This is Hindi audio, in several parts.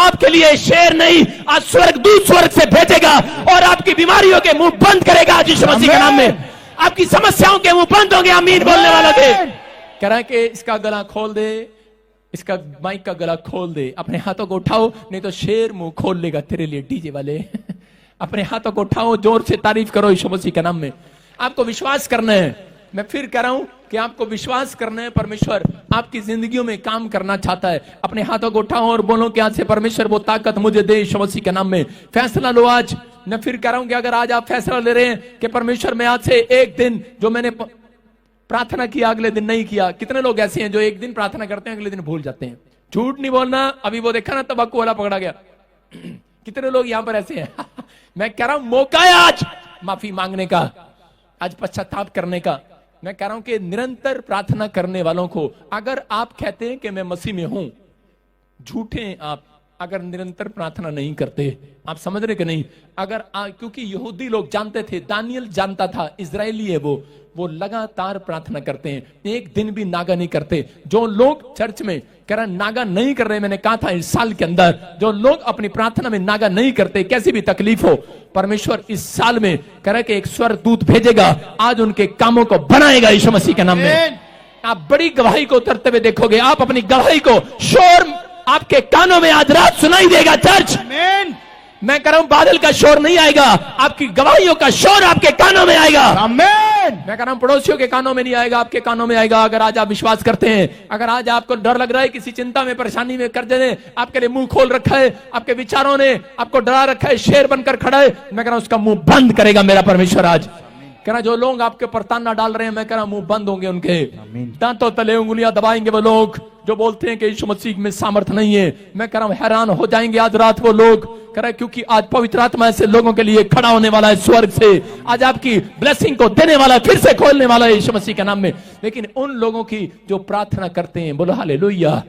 आपके लिए शेर नहीं, आज स्वर्गदूत स्वर्ग से भेजेगा और आपकी बीमारियों के मुंह बंद करेगा आज यीशु मसीह के नाम में। आपकी समस्याओं के मुंह बंद होंगे आमीन बोलने वाला के। कह रहा है कि इसका गला खोल दे, इसका माइक का गला खोल दे, अपने हाथों को उठाओ नहीं तो शेर मुंह खोल लेगा तेरे लिए डीजे वाले। अपने हाथों को उठाओ, जोर से तारीफ करो यीशु मसीह के नाम में। आपको विश्वास करना है, मैं फिर कह रहा हूं कि आपको विश्वास करना है, परमेश्वर आपकी जिंदगियों में काम करना चाहता है। अपने हाथों को उठाओ और बोलो कि आज से परमेश्वर वो ताकत मुझे दे यीशु मसीह के नाम में। फैसला लो आज। मैं फिर कह रहा हूं कि अगर आज आप फैसला ले रहे हैं कि परमेश्वर मैं आज से एक दिन जो मैंने प्रार्थना किया अगले दिन नहीं किया। कितने लोग ऐसे हैं जो एक दिन प्रार्थना करते हैं अगले दिन भूल जाते हैं। झूठ नहीं बोलना, अभी वो देखा ना तंबाकू वाला पकड़ा गया। कितने लोग यहां पर ऐसे हैं। मैं कह रहा हूं मौका है आज माफी मांगने का, आज पश्चाताप करने का। मैं कह रहा हूं कि निरंतर प्रार्थना करने वालों को, अगर आप कहते हैं कि मैं मसीह में हूं, झूठे हैं आप अगर निरंतर प्रार्थना नहीं करते। आप समझ रहे कि नहीं? अगर क्योंकि यहूदी लोग जानते थे, दानियल जानता था, इजरायली है वो लगातार प्रार्थना करते हैं, एक दिन भी नागा नहीं करते। जो लोग चर्च में कह रहा नागा नहीं कर रहे, मैंने कहा था इस साल के अंदर जो लोग अपनी प्रार्थना में नागा नहीं करते, कैसी भी तकलीफ हो, परमेश्वर इस साल में कह रहा है कि एक स्वर्गदूत भेजेगा, आज उनके कामों को बनाएगा यीशु मसीह के नाम में। आप बड़ी गवाही को उतरते हुए देखोगे। आप अपनी गवाही को शोर आपके कानों में आज रात सुनाई देगा चर्च। मैं कह रहा हूं बादल का शोर नहीं आएगा, आपकी गवाहियों का शोर आपके कानों में आएगा। आमीन। मैं कह रहा हूं पड़ोसियों के कानों में नहीं आएगा, आपके कानों में आएगा। अगर आज आप विश्वास करते हैं, अगर आज आपको डर लग रहा है, किसी चिंता में परेशानी में, कर्जे ने आपके लिए मुंह खोल रखा है, आपके विचारों ने आपको डरा रखा है, शेर बनकर खड़ा है, मैं कह रहा हूं उसका मुंह बंद करेगा मेरा परमेश्वर आज। कह रहा जो लोग आपके ऊपर ताना डाल रहे हैं, मैं कह रहा मुंह बंद होंगे उनके, दांतों तले उंगलियां दबाएंगे वो लोग जो बोलते हैं कि यीशु मसीह में सामर्थ नहीं है। मैं कह रहा हूं हैरान हो जाएंगे आज रात वो लोग। कह रहा है क्योंकि आज पवित्र आत्मा ऐसे लोगों के लिए खड़ा होने वाला है स्वर्ग से, आज आपकी ब्लेसिंग को देने वाला है, फिर से खोलने वाला है यीशु मसीह के नाम में। लेकिन उन लोगों की जो प्रार्थना करते हैं, बोलो हालेलुया।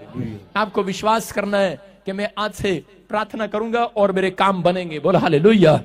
आपको विश्वास करना है कि मैं आज से प्रार्थना करूंगा और मेरे काम बनेंगे, बोलो हालेलुया।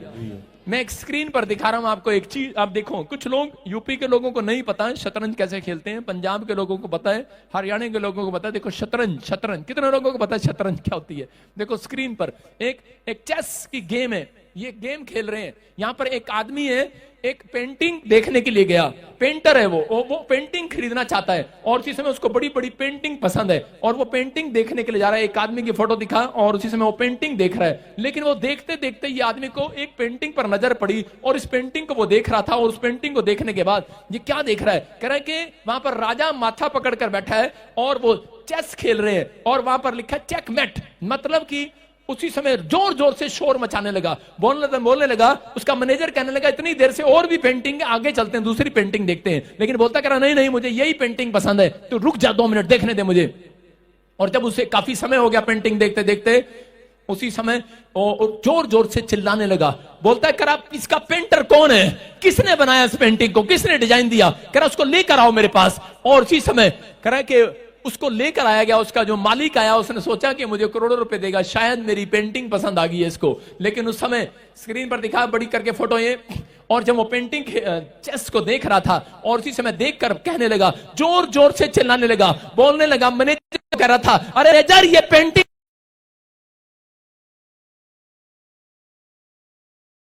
मैं एक स्क्रीन पर दिखा रहा हूं आपको एक चीज, आप देखो। कुछ लोग यूपी के लोगों को नहीं पता है शतरंज कैसे खेलते हैं, पंजाब के लोगों को पता है, हरियाणा के लोगों को पता है। देखो शतरंज कितने लोगों को पता है शतरंज क्या होती है? देखो स्क्रीन पर एक चेस की गेम है, ये गेम खेल रहे हैं। यहां पर एक आदमी है, एक पेंटिंग देखने के लिए गया, पेंटर है वो पेंटिंग खरीदना चाहता है और उसी समय उसको बड़ी बड़ी पेंटिंग पसंद है और वो पेंटिंग देखने के लिए जा रहा है। एक आदमी की फोटो दिखा और उसी समय वो पेंटिंग देख रहा है। लेकिन वो देखते देखते ये आदमी को एक पेंटिंग पर नजर पड़ी और इस पेंटिंग को वो देख रहा था और उस पेंटिंग को देखने के बाद ये क्या देख रहा है? कह रहा है कि वहां पर राजा माथा पकड़कर बैठा है और वो चेस खेल रहे हैं और वहां पर लिखा है चेकमेट, मतलब कि उसी समय जोर जोर से शोर मचाने लगा, बोलने लगा। उसका मैनेजर कहने लगा इतनी देर से और भी पेंटिंग, आगे चलते हैं दूसरी पेंटिंग देखते हैं। लेकिन बोलता कह रहा नहीं मुझे यही पेंटिंग पसंद है, तो रुक जा 2 मिनट देखने दे मुझे। और जब उसे काफी समय हो गया पेंटिंग देखते देखते, उसी समय जोर जोर से चिल्लाने लगा। बोलता है करा इसका पेंटर कौन है, किसने बनाया इस पेंटिंग को, किसने डिजाइन दिया? कह रहा उसको लेकर आओ मेरे पास। और उसी समय कह रहा कि उसको लेकर आया गया। उसका जो मालिक आया उसने सोचा कि मुझे करोड़ों रुपए देगा, शायद मेरी पेंटिंग पसंद आ गई है इसको। लेकिन उस समय स्क्रीन पर दिखा बड़ी करके फोटो ये, और जब वो पेंटिंग चेस को देख रहा था और उसी समय देखकर कहने लगा, जोर जोर से चिल्लाने लगा, बोलने लगा, मैनेजर कह रहा था अरे मैनेजर ये पेंटिंग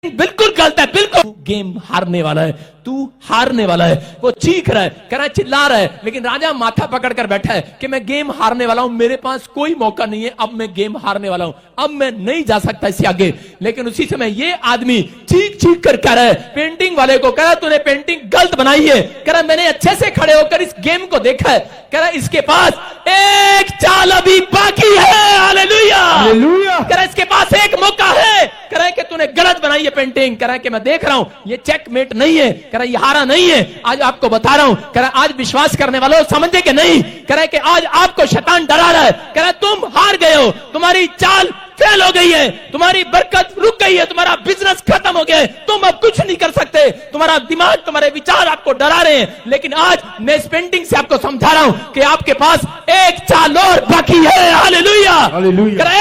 बिल्कुल गलत है, बिल्कुल गेम हारने वाला है, तू हारने वाला है। वो चीख रहा है, कह रहा है, चिल्ला रहा है, लेकिन राजा माथा पकड़कर बैठा है कि मैं गेम हारने वाला हूं, मेरे पास कोई मौका नहीं है, अब मैं गेम हारने वाला हूं, अब मैं नहीं जा सकता इससे आगे। लेकिन उसी समय ये आदमी चीख चीख कर कह रहा है पेंटिंग वाले को, कह रहा तूने पेंटिंग गलत बनाई है। कह रहा मैंने अच्छे से खड़े होकर इस गेम को देखा है, कह रहा इसके पास एक चाल अभी बाकी है। हालेलुया। कह रहा इसके पास एक मौका है। कह रहा है कि तूने गलत बनाई है पेंटिंग। कह रहा है कि मैं देख रहा हूं ये चेकमेट नहीं है, कह रहा ये हारा नहीं है, आज आपको बता रहा हूं। कह रहा आज विश्वास करने वालों समझे कि नहीं? कह रहा है कि आज आपको शैतान डरा रहा है, कह रहा तुम हार गए हो, तुम्हारी चाल फेल हो गई है, तुम्हारी बरकत रुक गई है, तुम्हारा बिजनेस खत्म हो गया है, तुम अब कुछ नहीं कर सकते, तुम्हारा दिमाग, तुम्हारे विचार आपको डरा रहे हैं। लेकिन आज मैं इस पेंटिंग से आपको समझा रहा हूं कि आपके पास एक चाल और बाकी है। हालेलुया।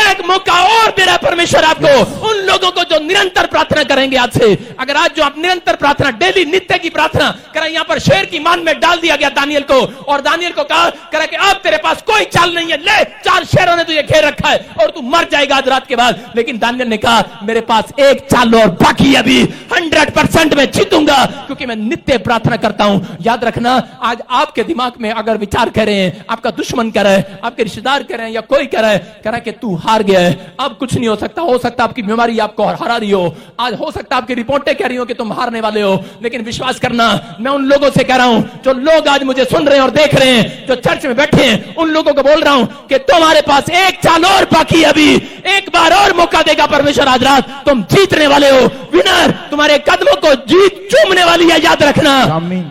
एक मौका और मेरा परमेश्वर आपको, उन लोगों को जो निरंतर प्रार्थना करेंगे आज से, अगर आज जो आप निरंतर प्रार्थना, डेली नित्य की प्रार्थना करें, यहां पर शेर की मान में डाल दिया गया दानियल को, और दानियल को कहा कि अब तेरे पास कोई चाल नहीं है, ले 4 शेरों ने तुझे घेर रखा है और तू मर जाएगा आज रात के बाद, लेकिन दानियल ने कहा मेरे पास एक चाल और बाकी, अभी 100% मैं जीतूंगा क्योंकि मैं नित्य प्रार्थना करता हूं। याद रखना, आज आपके दिमाग में अगर विचार कर रहे हैं, आपका दुश्मन कर रहा है, आपके रिश्तेदार कर रहे हैं या कोई कर रहा है कि तू हार गया है, अब कुछ नहीं हो सकता, हो सकता आपकी बीमारी आपको हरा रही हो, आज हो सकता आपकी रिपोर्टें कह रही हो कि तुम हारने वाले हो, लेकिन विश्वास करना, मैं उन लोगों से कह रहा हूं जो लोग आज मुझे सुन रहे हैं और देख रहे हैं, जो चर्च में बैठे हैं, उन लोगों को बोल रहा हूं कि तुम्हारे पास एक चाल और बाकी, अभी एक बार और मौका देगा परमेश्वर आज रात, तुम जीतने वाले हो। विनर तुम्हारे कदमों को जीत चूमने वाली है, याद रखना।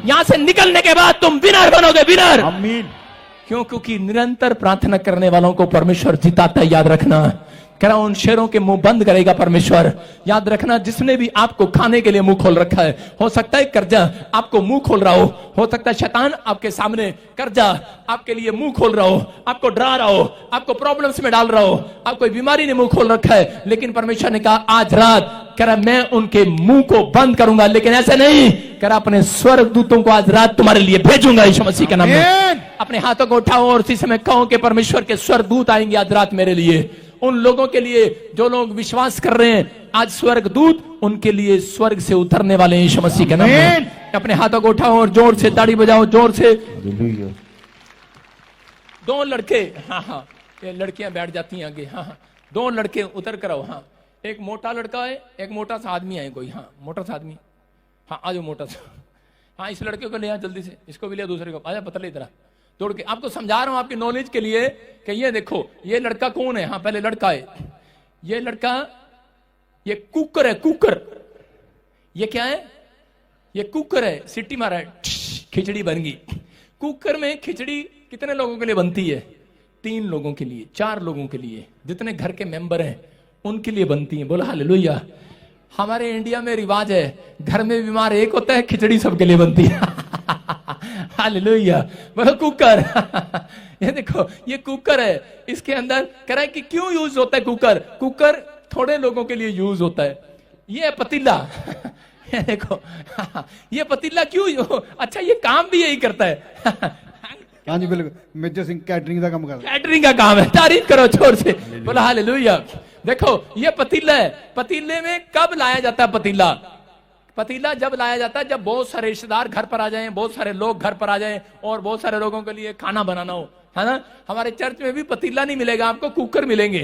यहां से निकलने के बाद तुम विनर बनोगे, विनर। क्यों? क्योंकि निरंतर प्रार्थना करने वालों को परमेश्वर जिताता है, याद रखना। कह रहा हूं उन शेरों के मुंह बंद करेगा परमेश्वर। याद रखना, जिसने भी आपको खाने के लिए मुंह खोल रखा है, हो सकता है कर्जा आपको मुंह खोल रहा हो सकता है शैतान आपके सामने कर्जा आपके लिए मुंह खोल रहा हो, आपको डरा रहा हो, आपको प्रॉब्लम्स में डाल रहा हो, आप कोई बीमारी ने मुंह खोल रखा है, लेकिन परमेश्वर ने कहा आज रात, कह रहा मैं उनके मुंह को बंद करूंगा, लेकिन ऐसे नहीं, कह रहा अपने स्वर्गदूतों को आज रात तुम्हारे लिए भेजूंगा यीशु मसीह के नाम में। अपने हाथों को उठाओ और उसी समय कहो कि परमेश्वर के स्वर्गदूत आएंगे आज रात मेरे लिए। उन लोगों के लिए जो लोग विश्वास कर रहे हैं, आज स्वर्गदूत उनके लिए स्वर्ग से उतरने वाले हैं यीशु मसीह के नाम में। अपने हाथों को उठाओ और जोर से ताड़ी बजाओ, जोर से। दो लड़के, हाँ, ये लड़कियां बैठ जाती हैं आगे, हाँ, दो लड़के उतर कर आओ। हाँ, एक मोटा लड़का है, एक मोटा सा आदमी है कोई, हाँ, मोटा सा आदमी, हाँ, आ जाओ मोटा सा। हाँ, इस लड़के को ले आ जल्दी से, इसको भी ले, दूसरे को आजा, पतले इधर तोड़ के। आपको समझा रहा हूं आपकी नॉलेज के लिए कि ये देखो, ये लड़का कौन है। हाँ, पहले लड़का है, ये लड़का, ये कुकर है, कुकर। ये क्या है? ये कुकर है, सीटी मारा है, खिचड़ी बन गई। कुकर में खिचड़ी कितने लोगों के लिए बनती है? 3 लोगों के लिए, 4 लोगों के लिए, जितने घर के मेंबर हैं उनके लिए बनती है। बोला हालेलुया। हमारे इंडिया में रिवाज है, घर में बीमार एक होता है, खिचड़ी सबके लिए बनती है। हालेलुया। बोलो कुकर। ये देखो, ये कुकर है, इसके अंदर कह रहा है कि क्यों यूज होता है कुकर? कुकर थोड़े लोगों के लिए यूज होता है। ये पतीला, ये देखो, ये पतीला क्यों? अच्छा, ये काम भी यही करता है। हाँ जी बिल्कुल, मेजर सिंह कैटरिंग का काम करता है। कैटरिंग का काम है, तारीफ करो जोर से, बोला हालेलुया। देखो, ये पतीला है, पतीले में कब लाया जाता है पतीला? पतीला जब लाया जाता है जब बहुत सारे रिश्तेदार घर पर आ जाएं, बहुत सारे लोग घर पर आ जाएं और बहुत सारे लोगों के लिए खाना बनाना हो, है ना। हमारे चर्च में भी पतीला नहीं मिलेगा आपको, कुकर मिलेंगे।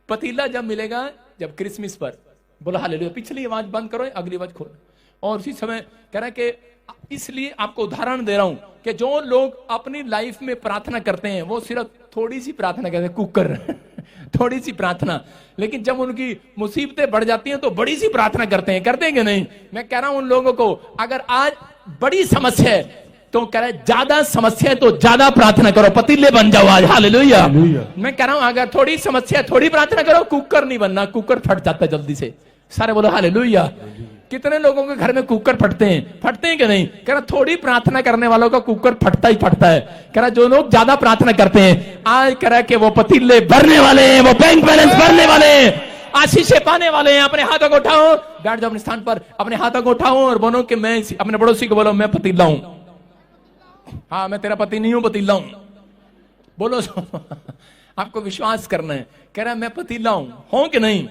पतीला जब मिलेगा जब क्रिसमस पर। बोला हालेलुया। पिछली आवाज बंद करो, अगली आवाज खोलो। और उसी समय कह रहा है कि इसलिए आपको उदाहरण दे रहा हूं कि जो लोग अपनी लाइफ में प्रार्थना करते हैं वो सिर्फ थोड़ी सी प्रार्थना करते हैं, कुकर थोड़ी सी प्रार्थना, लेकिन जब उनकी मुसीबतें बढ़ जाती हैं तो बड़ी सी प्रार्थना करते हैं। करते हैं कि नहीं? मैं कह रहा हूं उन लोगों को, अगर आज बड़ी समस्या है तो कह रहा है ज्यादा समस्या है तो ज्यादा प्रार्थना करो, पतीले बन जाओ आज। हालेलुया। मैं कह रहा हूं अगर थोड़ी समस्या है थोड़ी प्रार्थना करो, कुकर नहीं बनना, कुकर फट जाता है जल्दी से। सारे बोलो हालेलुया। कितने लोगों के घर में कुकर फटते हैं कि नहीं? कह रहा थोड़ी प्रार्थना करने वालों का कुकर फटता ही फटता है। कह रहा जो लोग ज्यादा प्रार्थना करते हैं आज कह रहा कि वो पतीले भरने वाले हैं, वो बैंक बैलेंस भरने वाले हैं, आशीषें पाने वाले हैं। अपने हाथों को उठाओ, बैठ जाओ अपने स्थान पर, अपने हाथों को उठाओ और बोलो कि मैं, अपने पड़ोसी को बोलो मैं पतीला हूं। हाँ, मैं तेरा पति नहीं हूं, पतीला हूं। बोलो आपको विश्वास करना है। कह रहा मैं पतीला हूं कि नहीं?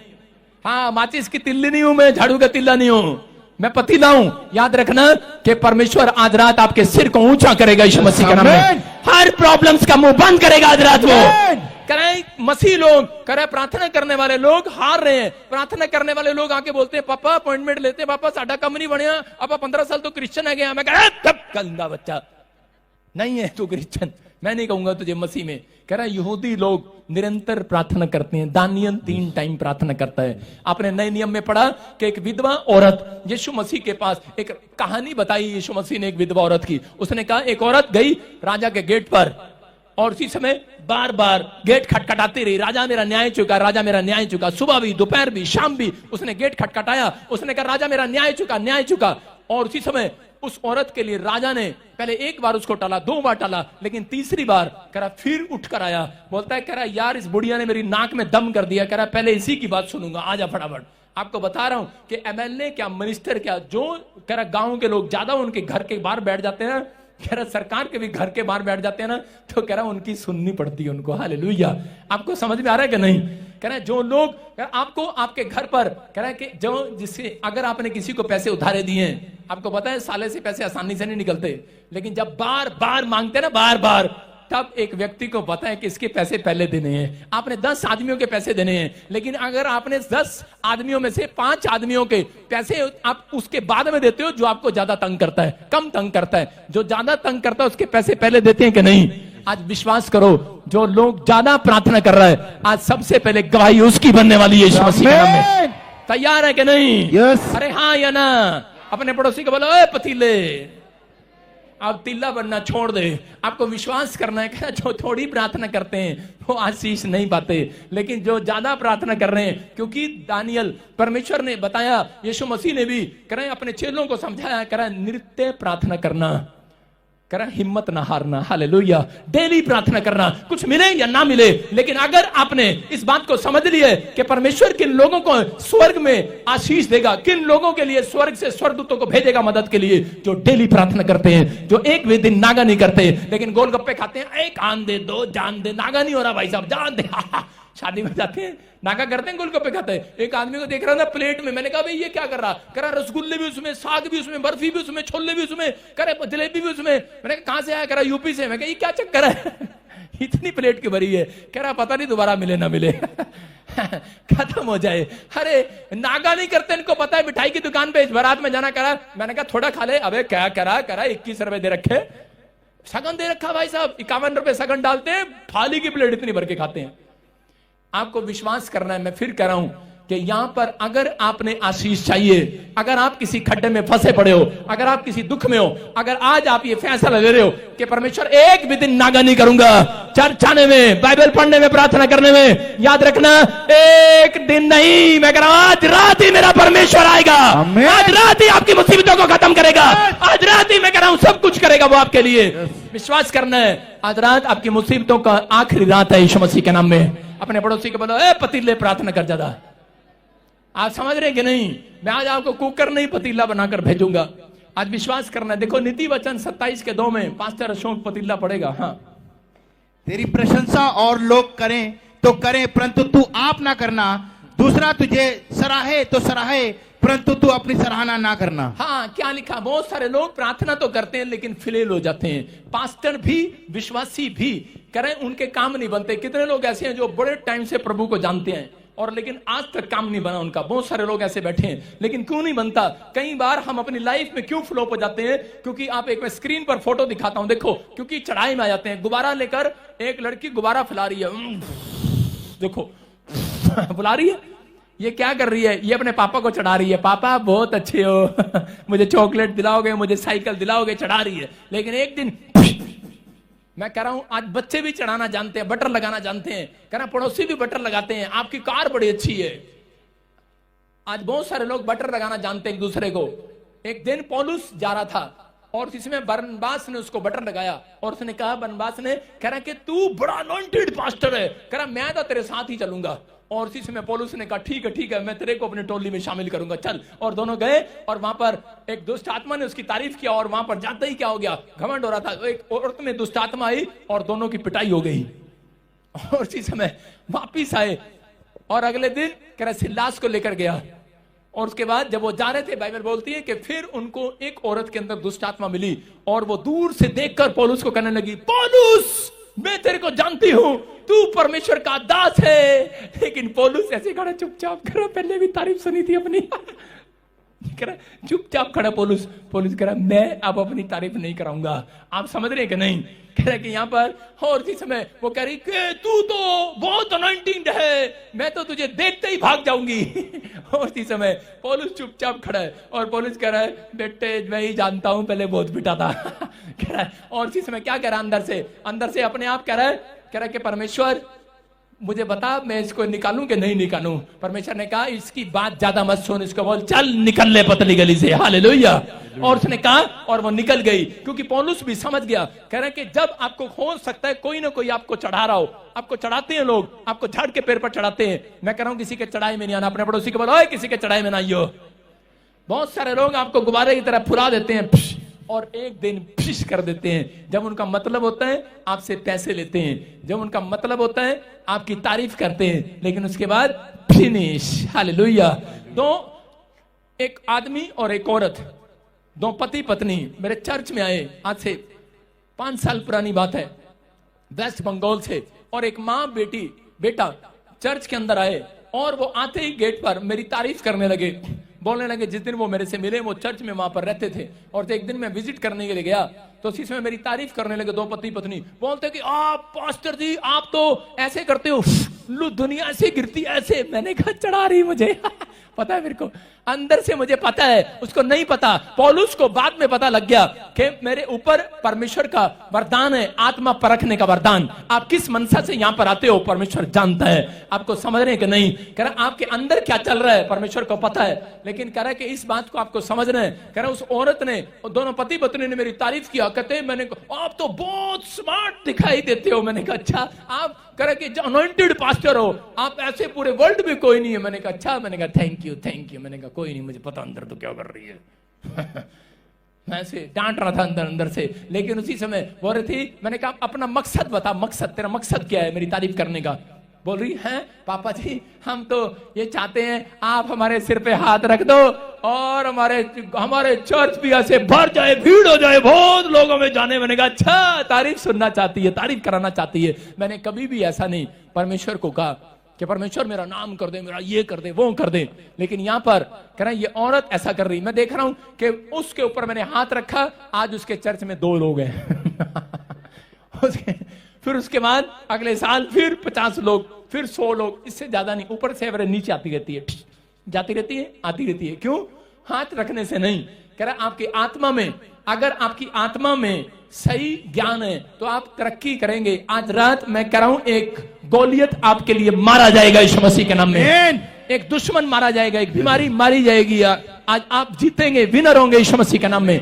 हाँ, माचिस की तिल्ली नहीं हूं मैं, झाड़ू का तिल्ला नहीं हूं, मैं पतीला हूं। याद रखना कि परमेश्वर आज रात आपके सिर को ऊंचा करेगा यीशु मसीह के नाम में। हर प्रॉब्लम्स का मुंह बंद करेगा आज रात वो। कराए मसीह लोग, कराए प्रार्थना करने वाले लोग हार रहे हैं। प्रार्थना करने वाले लोग आके बोलते हैं पापा अपॉइंटमेंट लेते हैं, पापा साडा कम नहीं बढ़िया, अब 15 साल तो क्रिश्चियन है गया। मैं कह रहा गंदा बच्चा नहीं है तू क्रिश्चियन, मैं नहीं कहूंगा तुझे मसीह में। कह रहा यहूदी लोग निरंतर प्रार्थना करते हैं। दानियल 3 टाइम प्रार्थना करता है। आपने नए नियम में पढ़ा कि एक विधवा औरत यीशु मसीह के पास, एक कहानी बताई यीशु मसीह ने एक विधवा औरत की। उसने कहा एक औरत गई राजा के गेट पर और उसी समय बार बार गेट खटखटाती रही, राजा मेरा न्याय चुका, राजा मेरा न्याय चुका। सुबह भी, दोपहर भी, शाम भी उसने गेट खटखटाया। उसने कहा राजा मेरा न्याय चुका, न्याय चुका। और उसी समय उस औरत के लिए राजा ने पहले एक बार उसको टाला, 2 बार टाला, लेकिन तीसरी बार कह रहा फिर उठ कर आया। बोलता है कह रहा यार इस बुढ़िया ने मेरी नाक में दम कर दिया, कह रहा पहले इसी की बात सुनूंगा, आजा फटाफट। आपको बता रहा हूं कि एमएलए क्या, मिनिस्टर क्या, जो कह रहा गांव के लोग ज्यादा उनके घर के बाहर बैठ जाते हैं, कह रहा सरकार के भी घर के बाहर बैठ जाते हैं ना, तो कह रहा उनकी सुननी पड़ती है उनको। हालेलुया। आपको समझ में आ रहा है कि नहीं? कह रहा है जो लोग आपको आपके घर पर, कह रहा है कि जो जिससे अगर आपने किसी को पैसे उधारे दिए हैं, आपको पता है साले से पैसे आसानी से नहीं निकलते, लेकिन जब बार बार मांगते हैं ना, बार बार, तब एक व्यक्ति को पता है कि इसके पैसे पहले देने हैं। आपने 10 आदमियों के पैसे देने हैं, लेकिन अगर आपने 10 आदमियों में से 5 आदमियों के पैसे आप उसके बाद में देते हो जो आपको ज्यादा तंग करता है, कम तंग करता है, जो ज्यादा तंग करता है उसके पैसे पहले देते हैं कि नहीं? आज विश्वास करो, जो लोग ज्यादा प्रार्थना कर रहा है, आज सबसे पहले गवाही उसकी बनने वाली है यीशु मसीह के नाम में। तैयार है कि नहीं? यस। अरे हाँ या ना? अपने पड़ोसी को बोलो, ए पतीले, आप तिल्ला बनना छोड़ दे। आपको विश्वास करना है कि जो थोड़ी प्रार्थना करते हैं वो आशीष नहीं पाते, लेकिन जो ज्यादा प्रार्थना कर रहे हैं, क्योंकि दानियल, परमेश्वर ने बताया, यीशु मसीह ने भी करें अपने चेलों को समझाया, करें नित्य प्रार्थना करना, करें हिम्मत ना हारना। हालेलुया। डेली प्रार्थना करना, कुछ मिले या ना मिले, लेकिन अगर आपने इस बात को समझ लिया कि परमेश्वर किन लोगों को स्वर्ग में आशीष देगा, किन लोगों के लिए स्वर्ग से स्वर्गदूतों को भेजेगा मदद के लिए, जो डेली प्रार्थना करते हैं, जो एक भी दिन नागा नहीं करते, लेकिन गोलगप्पे खाते हैं, एक आन दे, 2 जान दे, नागा नहीं हो रहा भाई साहब, जान दे। शादी में जाते हैं, नागा करते हैं, गोलगप्पे खाते हैं। एक आदमी को देख रहा था प्लेट में, मैंने कहा भाई ये क्या कर रहा? कह रहा रसगुल्ले भी उसमें, साग भी उसमें, बर्फी भी उसमें, छोले भी उसमें, करे जलेबी भी उसमें। मैंने कहा कहां से आया? कह रहा यूपी से। मैं कहा ये क्या चक्कर है? इतनी प्लेट की भरी है। कह रहा पता नहीं दोबारा मिले ना मिले। खत्म हो जाए। अरे नागा नहीं करते, इनको पता है मिठाई की दुकान पे बारात में जाना। करा, मैंने कहा थोड़ा खा ले। अबे क्या करा? 21 रुपए दे रखे, सगन दे रखा भाई साहब, 51 रुपए सगन डालते हैं, थाली की प्लेट इतनी भर के खाते हैं। आपको विश्वास करना है, मैं फिर कह रहा हूं कि यहां पर अगर आपने आशीष चाहिए, अगर आप किसी खड्डे में फंसे पड़े हो, अगर आप किसी दुख में हो, अगर आज आप ये फैसला ले रहे हो कि परमेश्वर एक भी दिन नागा नहीं करूंगा, चर्च आने में, बाइबल पढ़ने में, प्रार्थना करने में, याद रखना एक दिन नहीं, मैं कह रहा हूं आज रात ही मेरा परमेश्वर आएगा, आज रात ही आपकी मुसीबतों को खत्म करेगा, आज रात ही मैं कह रहा हूं सब कुछ करेगा वो आपके लिए। विश्वास करना है, आज रात आपकी मुसीबतों का आखिरी रात है यीशु मसीह के नाम में। अपने पड़ोसी को बोलो, ए पतीले प्रार्थना कर ज्यादा। आप समझ रहे कि नहीं? मैं आज आपको कुकर नहीं पतीला बनाकर भेजूंगा। आज विश्वास करना है। देखो नीति वचन 27:2 में पास्टर अशोक पतीला पड़ेगा। हाँ, तेरी प्रशंसा और लोग करें तो करें, परंतु तू आप ना करना, दूसरा तुझे सराहे तो सराहे, परंतु तू अपनी सराहना ना करना। हाँ, क्या लिखा? बहुत सारे लोग प्रार्थना तो करते हैं लेकिन फेल हो जाते हैं। पास्टर भी, विश्वासी भी करें, उनके काम नहीं बनते। कितने लोग ऐसे हैं जो बड़े टाइम से प्रभु को जानते हैं और लेकिन आज तक काम नहीं बना उनका। बहुत सारे लोग ऐसे बैठे हैं, लेकिन क्यों नहीं बनता? कई बार हम अपनी लाइफ में क्यों फ्लॉप हो जाते हैं? क्योंकि आप एक मैं स्क्रीन पर फोटो दिखाता हूं, देखो, क्योंकि चढ़ाई में आ जाते हैं। गुब्बारा लेकर एक लड़की गुब्बारा फैला रही है, देखो फैला रही है। ये क्या कर रही है? ये अपने पापा को चढ़ा रही है, पापा बहुत अच्छे हो, मुझे चॉकलेट दिलाओगे, मुझे साइकिल दिलाओगे, चढ़ा रही है। लेकिन एक दिन मैं कह रहा हूं आज बच्चे भी चढ़ाना जानते हैं, बटर लगाना जानते हैं, कह रहा पड़ोसी भी बटर लगाते हैं, आपकी कार बड़ी अच्छी है। आज बहुत सारे लोग बटर लगाना जानते हैं एक दूसरे को। एक दिन पौलुस जा रहा था और इसमें बरनबास ने उसको बटर लगाया और उसने कहा, बरनबास ने कह रहा कि तू बड़ा अनॉइंटेड पास्टर है, कह रहा मैं तो तेरे साथ ही चलूंगा। और इसी समय पौलुस ने कहा ठीक है मैं तेरे को अपनी टोली में शामिल करूंगा, चल। और दोनों गए और वहां पर एक दुष्ट आत्मा ने उसकी तारीफ किया और वहां पर जाते ही क्या हो गया? घमंड हो रहा था। एक औरत में दुष्ट आत्मा आई और दोनों की पिटाई हो गई। और इसी समय वापिस आए और अगले दिन कह रहा सिल्लास को लेकर गया। और उसके बाद जब वो जा रहे थे, बाइबल बोलती है कि फिर उनको एक औरत के अंदर दुष्ट आत्मा मिली और वो दूर से देखकर पौलुस को कहने लगी, पौलुस मैं तेरे को जानती हूं, तू परमेश्वर का दास है। लेकिन पौलुस ऐसे खड़ा चुपचाप कर, पहले भी तारीफ सुनी थी अपनी, चुपचाप खड़ा पौलुस कह रहा मैं अब अपनी तारीफ नहीं कराऊंगा। आप समझ रहे हैं कि नहीं? कह रहा कि यहां पर और इसी समय वो कह रही कि तू तो बहुत अनॉइंटिंग है, मैं तो तुझे देखते ही भाग जाऊंगी। और इसी समय पौलुस चुपचाप खड़ा है और पौलुस कह रहा है बेटे मैं ही जानता हूं, पहले बहुत पिटा था। कह रहा है और इसी समय क्या कह रहा है? अंदर से अपने आप कह रहा है कि परमेश्वर मुझे बता मैं इसको निकालूं कि नहीं निकालूं। परमेश्वर ने कहा इसकी बात ज्यादा मत सुन, इसको बोल चल निकल ले पतली गली से। हालेलुया। और उसने कहा और वो निकल गई, क्योंकि पौलुस भी समझ गया। कह रहे कि जब आपको हो सकता है कोई ना कोई आपको चढ़ा रहा हो, आपको चढ़ाते हैं लोग, आपको झाड़ के पैर पर चढ़ाते हैं। मैं कह रहा हूं किसी के चढ़ाई में नहीं आना। अपने पड़ोसी को बोलो किसी के चढ़ाई में ना आइयो। बहुत सारे लोग आपको गुब्बारे की तरह फुला देते हैं, और एक दिन फिश कर देते हैं। जब उनका मतलब होता है आपसे पैसे लेते हैं, जब उनका मतलब होता है आपकी तारीफ करते हैं, लेकिन उसके बाद फिनिश। हालेलुया। तो एक आदमी और एक औरत, दो पति पत्नी मेरे चर्च में आए, आज से 5 साल पुरानी बात है, वेस्ट बंगाल से। और एक माँ बेटा चर्च के अंदर आए और वो आते ही गेट पर मेरी तारीफ करने लगे, बोलने लगे। जिस दिन वो मेरे से मिले वो चर्च में वहां पर रहते थे, और एक दिन मैं विजिट करने के लिए गया तो उसी समय मेरी तारीफ करने लगे दो पति पत्नी। बोलते कि आप पास्टर जी आप तो ऐसे करते हो, दुनिया ऐसे गिरती ऐसे। मैंने कहा चढ़ा रही मुझे पता है मेरे को, अंदर से मुझे पता है, उसको नहीं पता। पौलुस को बाद में पता लग गया कि मेरे ऊपर परमेश्वर का वरदान है, आत्मा परखने का वरदान। आप किस मनसा से यहां पर आते हो परमेश्वर जानता है, आपको समझ रहे हैं कि नहीं। कह रहा आपके अंदर क्या चल रहा है परमेश्वर को पता है, लेकिन कह रहा कि इस बात को आपको समझना है। कह रहा उस औरत ने, दोनों पति पत्नी ने मेरी तारीफ किया, कहते मैंने आप तो बहुत स्मार्ट दिखाई देते हो। मैंने कहा अच्छा, आप कह रहे कि अनॉइंटेड पास्टर हो, आप ऐसे पूरे वर्ल्ड में कोई नहीं है। मैंने कहा अच्छा, मैंने कहा थैंक यू। मैंने कहा कोई नहीं, मुझे पता अंदर तो क्या कर रही है मैं से डांट रहा था अंदर से, लेकिन उसी समय बोल रही थी। मैंने कहा अपना मकसद बता, मकसद तेरा मकसद क्या है मेरी तारीफ करने का। बोल रही है पापा जी हम तो ये चाहते हैं आप हमारे सिर पे हाथ रख दो और हमारे चर्च भी ऐसे भर जाए, भीड़ हो जाए, बहुत लोगों में जाने। मैंने कहा अच्छा, तारीफ सुनना चाहती है, तारीफ कराना चाहती है। मैंने कभी भी ऐसा नहीं परमेश्वर को कहा कि परमेश्वर मेरा नाम कर दे, मेरा ये कर दे, वो कर दे। लेकिन यहां पर कह रहा ये औरत ऐसा कर रही, मैं देख रहा हूं कि उसके ऊपर मैंने हाथ रखा, आज उसके चर्च में 2 लोग हैं फिर उसके बाद अगले साल फिर 50 लोग, फिर 100 लोग, इससे ज्यादा नहीं। ऊपर से एवरेज नीचे आती रहती है, जाती रहती है, आती रहती है। क्यों? हाथ रखने से नहीं। कह रहा आपकी आत्मा में, अगर आपकी आत्मा में सही ज्ञान है तो आप तरक्की करेंगे। आज रात मैं कह रहा हूं एक गोलियत आपके लिए मारा जाएगा यीशु मसीह के नाम में, एक दुश्मन मारा जाएगा, एक बीमारी मारी जाएगी। आज आप जीतेंगे, विनर होंगे यीशु मसीह के नाम में।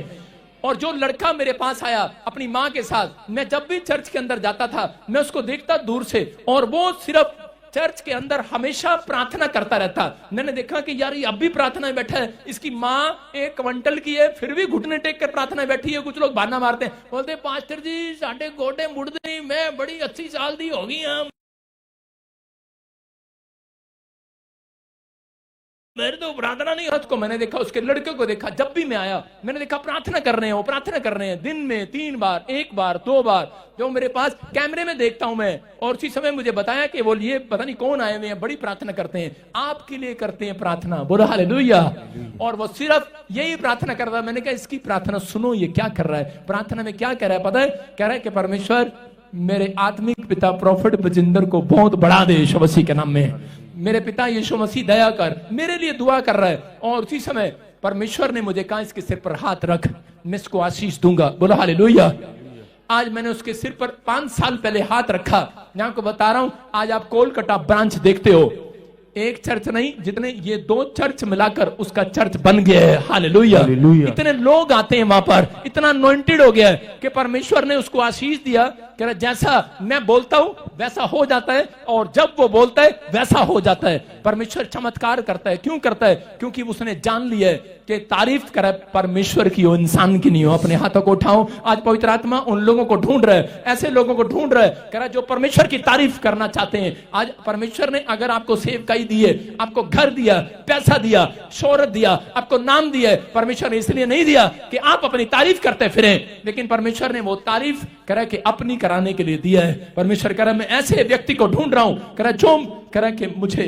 और जो लड़का मेरे पास आया अपनी माँ के साथ, मैं जब भी चर्च के अंदर जाता था मैं उसको देखता दूर से, और वो सिर्फ चर्च के अंदर हमेशा प्रार्थना करता रहता। मैंने देखा कि यार ये अब भी प्रार्थना में बैठा है, इसकी माँ 1 क्विंटल की है फिर भी घुटने टेक कर प्रार्थना में बैठी है। कुछ लोग बहाना मारते हैं, बोलते पास्टर जी साढ़े गोडे मुड़ते, मैं बड़ी 80 साल दी होगी, हम मेरे तो प्रार्थना नहीं। को मैंने देखा, उसके लड़के को देखा, जब भी मैं आया मैंने देखा प्रार्थना कर रहे हैं, वो प्रार्थना कर रहे हैं दिन में 3 बार, 1 बार 2 बार। जो मेरे पास कैमरे में देखता हूं मैं, और उसी समय मुझे बताया कि वो ये पता नहीं कौन आए हुए हैं, बड़ी प्रार्थना करते हैं, आपके लिए करते हैं प्रार्थना। बोलो हालेलुया। और वो सिर्फ यही प्रार्थना कर रहा है। मैंने कहा इसकी प्रार्थना सुनो, ये क्या कर रहा है, प्रार्थना में क्या कह रहा है पता है? कह रहा है कि परमेश्वर मेरे आत्मिक पिता प्रोफेट बजिंदर को बहुत बढ़ा दे यीशु मसीह के नाम में। मेरे पिता यीशु मसीह दया कर, मेरे लिए दुआ कर रहा है। और उसी समय परमेश्वर ने मुझे कहा इसके सिर पर हाथ रख, मैं इसको आशीष दूंगा। बोलो हालेलुया। आज मैंने उसके सिर पर 5 साल पहले हाथ रखा। मैं आपको बता रहा हूं, आज आप कोलकाता ब्रांच देखते हो, एक चर्च नहीं, जितने ये 2 चर्च मिलाकर उसका चर्च बन गया है। हालेलुया। इतने लोग आते हैं वहां पर, इतना अनॉइंटेड हो गया है कि परमेश्वर ने उसको आशीष दिया। कह रहा जैसा मैं बोलता हूं वैसा हो जाता है, और जब वो बोलता है वैसा हो जाता है। परमेश्वर चमत्कार करता है। क्यों करता है? क्योंकि उसने जान लिया है कि तारीफ करे परमेश्वर की हो, इंसान की नहीं हो। अपने हाथों को उठाओ। आज पवित्र आत्मा उन लोगों को ढूंढ रहा है, ऐसे लोगों को ढूंढ रहा है, कह रहा जो परमेश्वर की तारीफ करना चाहते हैं। आज परमेश्वर ने अगर आपको सेवकाई दी है, आपको घर दिया, पैसा दिया, शोहरत दिया, आपको नाम दिया, परमेश्वर ने इसलिए नहीं दिया कि आप अपनी तारीफ करते फिरें, लेकिन परमेश्वर ने वो तारीफ करा कि अपनी कराने के लिए दिया है। परमेश्वर कह रहा मैं ऐसे व्यक्ति को ढूंढ रहा हूं, कह रहा जो कह रहा कि मुझे,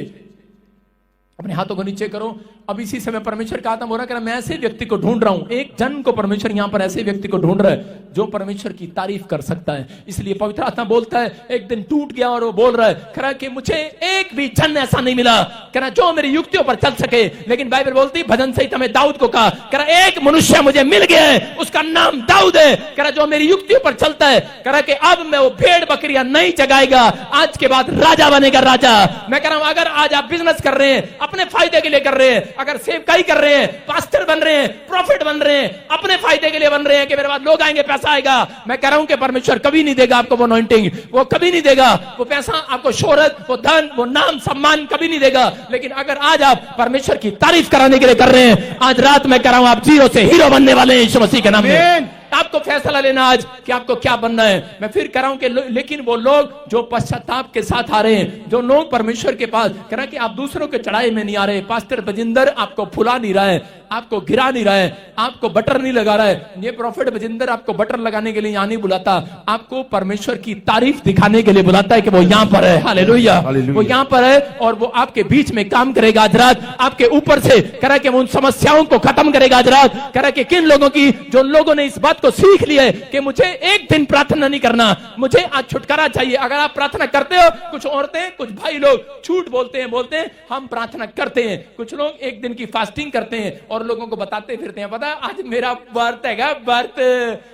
अपने हाथों को नीचे करो। अब इसी समय परमेश्वर का आत्मा हो रहा है, मैं ऐसे व्यक्ति को ढूंढ रहा हूं। एक जन को परमेश्वर यहां पर ऐसे व्यक्ति को ढूंढ रहा है जो परमेश्वर की तारीफ कर सकता है। इसलिए पवित्र आत्मा बोलता है, एक दिन टूट गया और वो बोल रहा है, कह रहा कि मुझे एक भी जन ऐसा नहीं मिला, कह रहा जो मेरी युक्तियों पर चल सके। लेकिन बाइबल बोलती भजन संहिता में दाऊद को कहा, कह रहा एक मनुष्य मुझे मिल गया है, उसका नाम दाऊद है, कह रहा जो मेरी युक्तियों पर चलता है। कह रहा कि अब मैं वो भेड़ बकरियां नहीं जगाएगा, आज के बाद राजा बनेगा राजा। मैं कह रहा हूं अगर आज आप बिजनेस कर रहे हैं, अपने फायदे के लिए कर रहे हैं, अगर सेवकाई कर रहे हैं, पास्टर बन रहे हैं, प्रॉफिट बन रहे हैं, अपने फायदे के लिए बन रहे हैं कि मेरे पास लोग आएंगे, पैसा आएगा, मैं कह रहा हूं कि परमेश्वर कभी नहीं देगा आपको वो अनॉइंटिंग, वो कभी नहीं देगा वो पैसा, आपको शोहरत, वो धन, वो नाम, सम्मान कभी नहीं देगा। लेकिन अगर आज आप परमेश्वर की तारीफ कराने के लिए कर रहे हैं, आज रात मैं कह रहा हूं आप जीरो से हीरो बनने वाले हैं यीशु मसीह के नाम में। आपको फैसला लेना आज कि आपको क्या बनना है। मैं फिर कह रहा हूं कि लेकिन वो लोग जो पश्चाताप के साथ आ रहे हैं, जो लोग परमेश्वर के पास कह रहे हैं कि आप दूसरों के चढ़ाई में नहीं आ रहे, पास्टर बजिंदर आपको फुला नहीं रहा है, आपको गिरा नहीं रहा है, आपको बटर नहीं लगा रहा है, ये प्रॉफिट बजिंदर आपको बटर लगाने के लिए यहां नहीं बुलाता, आपको परमेश्वर की तारीफ दिखाने के लिए बुलाता है कि वो यहां पर है। हालेलुया, वो यहां पर है और वो आपके बीच में काम करेगा आज रात, आपके ऊपर से कह रहा है कि वो उन समस्याओं को खत्म करेगा आज रात। कह रहा है कि किन लोगों की, जो लोगों ने इस बात को सीख लिया है कि मुझे एक दिन प्रार्थना नहीं करना, मुझे आज छुटकारा चाहिए। अगर आप प्रार्थना करते हो, कुछ औरतें, कुछ भाई लोग झूठ बोलते हैं हम प्रार्थना करते हैं, कुछ लोग एक दिन की फास्टिंग करते हैं और लोगों को बताते फिरते हैं, पता आज मेरा व्रत है, व्रत,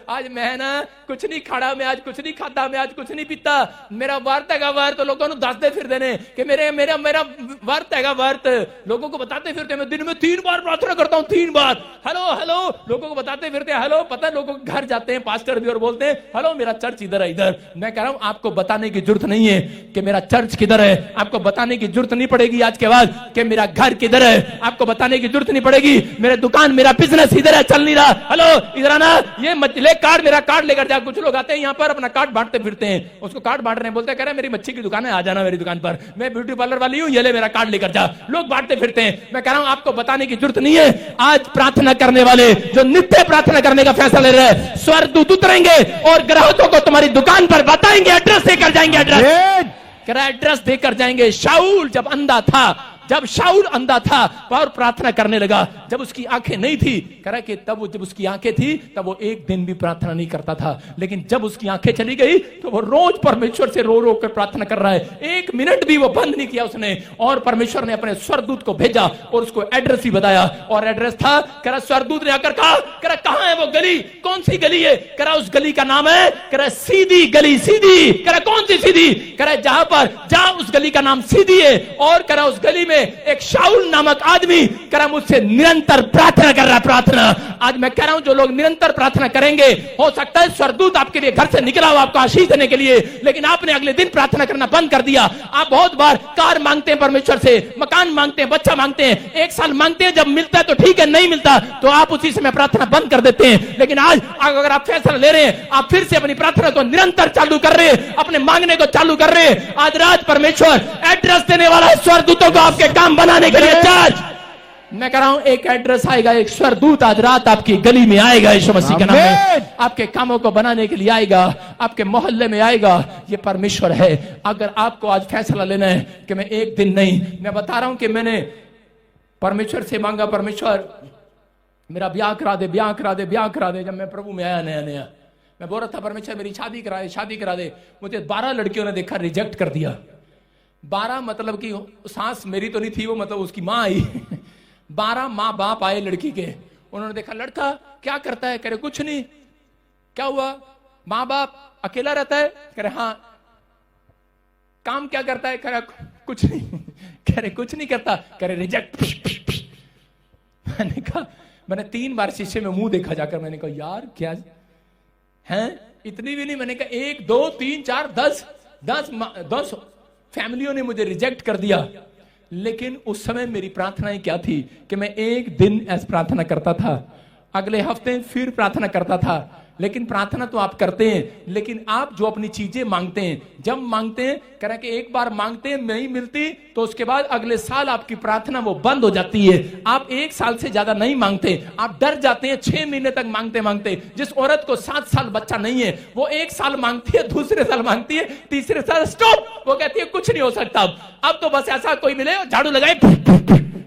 आज मैं ना कुछ नहीं खाड़ा, मैं आज कुछ नहीं खाता, मैं आज कुछ नहीं पीता, मेरा व्रत है, व्रत। लोगों को दसते फिर देने कि मेरा व्रत है, व्रत। लोगों को बताते फिरते मैं दिन में 3 बार प्रार्थना करता हूं, 3 बार। हेलो हेलो, लोगों को बताते फिरते हेलो, पता है लोगों के घर जाते हैं पास्टर भी और बोलते हैं हेलो मेरा चर्च इधर है, इधर। मैं कह रहा हूं आपको बताने की जरूरत नहीं है कि मेरा चर्च किधर है, आपको बताने की जरूरत नहीं पड़ेगी आज के बाद कि मेरा घर किधर है, आपको बताने की जरूरत नहीं पड़ेगी मेरे दुकान, मेरा बिजनेस इधर है, चल नहीं रहा, हेलो इधर आना, ये ले कार्ड, मेरा कार्ड लेकर जा। कुछ लोग आते हैं यहां पर अपना कार्ड बांटते फिरते हैं, उसको कार्ड बांट रहे हैं, बोलते हैं कह रहे मेरी मच्छी की दुकान है, आ जाना मेरी दुकान पर, मैं ब्यूटी पार्लर वाली हूं, ये ले मेरा कार्ड लेकर जा। लोग बांटते फिरते हैं। मैं कह रहा हूं आपको बताने की जरूरत नहीं है। आज प्रार्थना करने वाले जो नित्य प्रार्थना करने का फैसला ले रहे हैं, स्वर्गदूत उतरेंगे और ग्राहकों को तुम्हारी दुकान पर बताएंगे, एड्रेस देकर जाएंगे, एड्रेस देकर जाएंगे। शाऊल जब अंधा था, जब शाऊल अंधा था और प्रार्थना करने लगा, जब उसकी आंखें नहीं थी, कह रहा कि तब जब उसकी आंखें थी तब वो एक दिन भी प्रार्थना नहीं करता था, लेकिन जब उसकी आंखें चली गई तो वो रोज परमेश्वर से रो रो कर प्रार्थना कर रहा है, 1 मिनट भी वो बंद नहीं किया उसने। और परमेश्वर ने अपने स्वर्गदूत को भेजा और उसको एड्रेस ही बताया, और एड्रेस था, कह रहा स्वर्गदूत ने आकर कहा, कह रहा कहां है वो गली, कौन सी गली है, कह रहा उस गली का नाम है, कह रहा सीधी गली, सीधी, कह रहा कौन सी सीधी, कह रहा जहां पर जा उस गली का नाम सीधी है, और कह रहा उस गली में एक शाऊल नामक आदमी कह रहा मुझसे निरंतर प्रार्थना कर रहा, प्रार्थना। आज मैं कह रहा हूं जो लोग निरंतर प्रार्थना करेंगे, हो सकता है स्वर्गदूत आपके लिए घर से निकला हो आपको आशीष देने के लिए, लेकिन आपने अगले दिन प्रार्थना करना बंद कर दिया। आप बहुत बार कार मांगते हैं परमेश्वर से, मकान मांगते हैं, बच्चा मांगते हैं, 1 साल मांगते हैं, जब मिलता है तो ठीक है, नहीं मिलता तो आप उसी समय प्रार्थना बंद कर देते हैं। लेकिन आज अगर आप फैसला ले रहे हैं, आप फिर से अपनी प्रार्थना को निरंतर चालू कर रहे हैं, अपने मांगने को चालू कर रहे हैं, आज रात परमेश्वर एड्रेस देने वाला है स्वर्गदूतों को आपके काम बनाने के लिए चार्ज। मैं कह रहा हूं एक एड्रेस आएगा, एक स्वर्गदूत आज रात आपकी गली में आएगा, यीशु मसीह के नाम में, आपके कामों को बनाने के लिए आएगा, आपके मोहल्ले में आएगा। ये परमेश्वर है। अगर आपको आज फैसला लेना है कि मैं एक दिन नहीं, मैं बता रहा हूं कि मैंने परमेश्वर से मांगा, परमेश्वर मेरा ब्याह करा दे, ब्याह करा दे, ब्याह करा दे। जब मैं प्रभु में आया नया नया, मैं बोल रहा था परमेश्वर मेरी शादी करा दे, शादी करा दे। मुझे 12 लड़कियों ने देखा, रिजेक्ट कर दिया। 12 मतलब कि सास मेरी तो नहीं थी, वो मतलब उसकी माँ आई। 12 माँ बाप आए लड़की के, उन्होंने देखा लड़का क्या करता है, कह रहे कुछ नहीं। क्या हुआ, माँ बाप अकेला रहता है, कह रहे हाँ। काम क्या करता है, कह रहा कुछ नहीं, कह रहे कुछ नहीं करता, कह रहे रिजेक्ट। मैंने कहा, मैंने 3 बार शीशे में मुंह देखा जाकर, मैंने कहा यार क्या है, इतनी भी नहीं। मैंने कहा 1 2 3 4 10 फैमिलियों ने मुझे रिजेक्ट कर दिया। लेकिन उस समय मेरी प्रार्थनाएं क्या थी कि मैं एक दिन ऐसा प्रार्थना करता था, अगले हफ्ते फिर प्रार्थना करता था। लेकिन प्रार्थना तो आप करते हैं, लेकिन आप जो अपनी चीजें मांगते हैं, जब मांगते हैं, कह रहा कि एक बार मांगते हैं नहीं मिलती तो उसके बाद अगले साल आपकी प्रार्थना वो बंद हो जाती है। आप 1 साल से ज्यादा नहीं मांगते, आप डर जाते हैं 6 महीने तक मांगते मांगते। जिस औरत को 7 साल बच्चा नहीं है, वो 1 साल मांगती है, दूसरे साल मांगती है, तीसरे साल स्टॉप, वो कहती है कुछ नहीं हो सकता। अब तो बस ऐसा कोई मिले, झाड़ू लगाए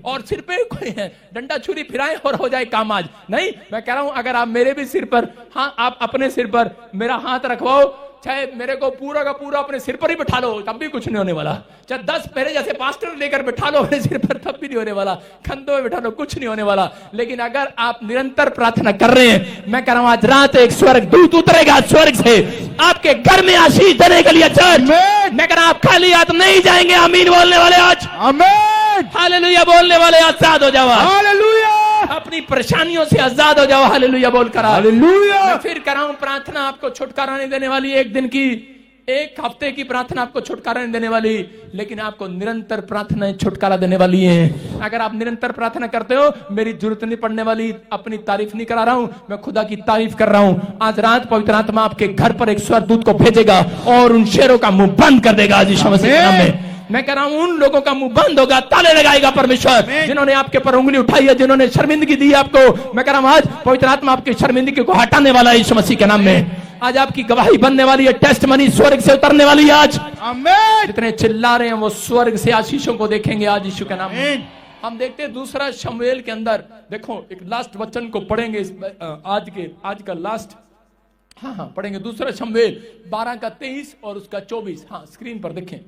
और सिर पे कोई है डंडा छुरी फिराए और हो जाए काम। आज नहीं, मैं कह रहा हूं अगर आप मेरे भी सिर पर, हाँ आप अपने सिर पर मेरा हाथ रखवाओ, चाहे मेरे को पूरा का पूरा अपने सिर पर ही बिठा लो, तब भी कुछ नहीं होने वाला। चाहे 10 मेरे जैसे पास्टर लेकर बिठा लो अपने सिर पर, तब भी नहीं होने वाला। कंधों में बिठा लो, कुछ नहीं होने वाला। लेकिन अगर आप निरंतर प्रार्थना कर रहे हैं, मैं कह रहा हूं आज रात एक स्वर्गदूत उतरेगा स्वर्ग से आपके घर में आशीष देने के लिए। चर्च मैं कह रहा हूं आप खाली हाथ नहीं जाएंगे। आमीन बोलने वाले आज, आमीन। हालेलुया बोलने वाले आजाद हो जाओ। हालेलुया अपनी परेशानियों से आजाद हो जाओ। हालेलुया बोलकर हालेलुया। मैं फिर कराऊं, प्रार्थना आपको छुटकारा नहीं देने वाली, एक दिन की, एक हफ्ते की प्रार्थना आपको छुटकारा नहीं देने वाली, लेकिन आपको निरंतर प्रार्थनाएं छुटकारा देने वाली हैं। अगर आप निरंतर प्रार्थना करते हो, मेरी जरूरत नहीं पड़ने वाली। अपनी तारीफ नहीं करा रहा हूं, मैं खुदा की तारीफ कर रहा हूं। आज रात पवित्र आत्मा आपके घर पर एक स्वर्गदूत को भेजेगा और उन शेरों का मुंह बंद कर देगा आज यीशु मसीह के नाम में। मैं कह रहा हूं उन लोगों का मुंह बंद होगा, ताले लगाएगा परमेश्वर, जिन्होंने आपके पर उंगली उठाई है, जिन्होंने शर्मिंदगी दी है आपको। मैं कह रहा हूं आज पवित्र आत्मा आपकी शर्मिंदगी को हटाने वाला है यीशु मसीह के नाम में। आज आपकी गवाही बनने वाली है, टेस्ट मनी स्वर्ग से उतरने वाली है आज। आमीन। जितने चिल्ला रहे हैं वो स्वर्ग से आशीषों को देखेंगे आज यीशु के नाम में। हम देखते हैं दूसरा शमूएल के अंदर, देखो एक लास्ट वचन को पढ़ेंगे आज का लास्ट, हाँ पढ़ेंगे दूसरा शमूएल 12 का 23 और उसका 24। हाँ स्क्रीन पर देखें।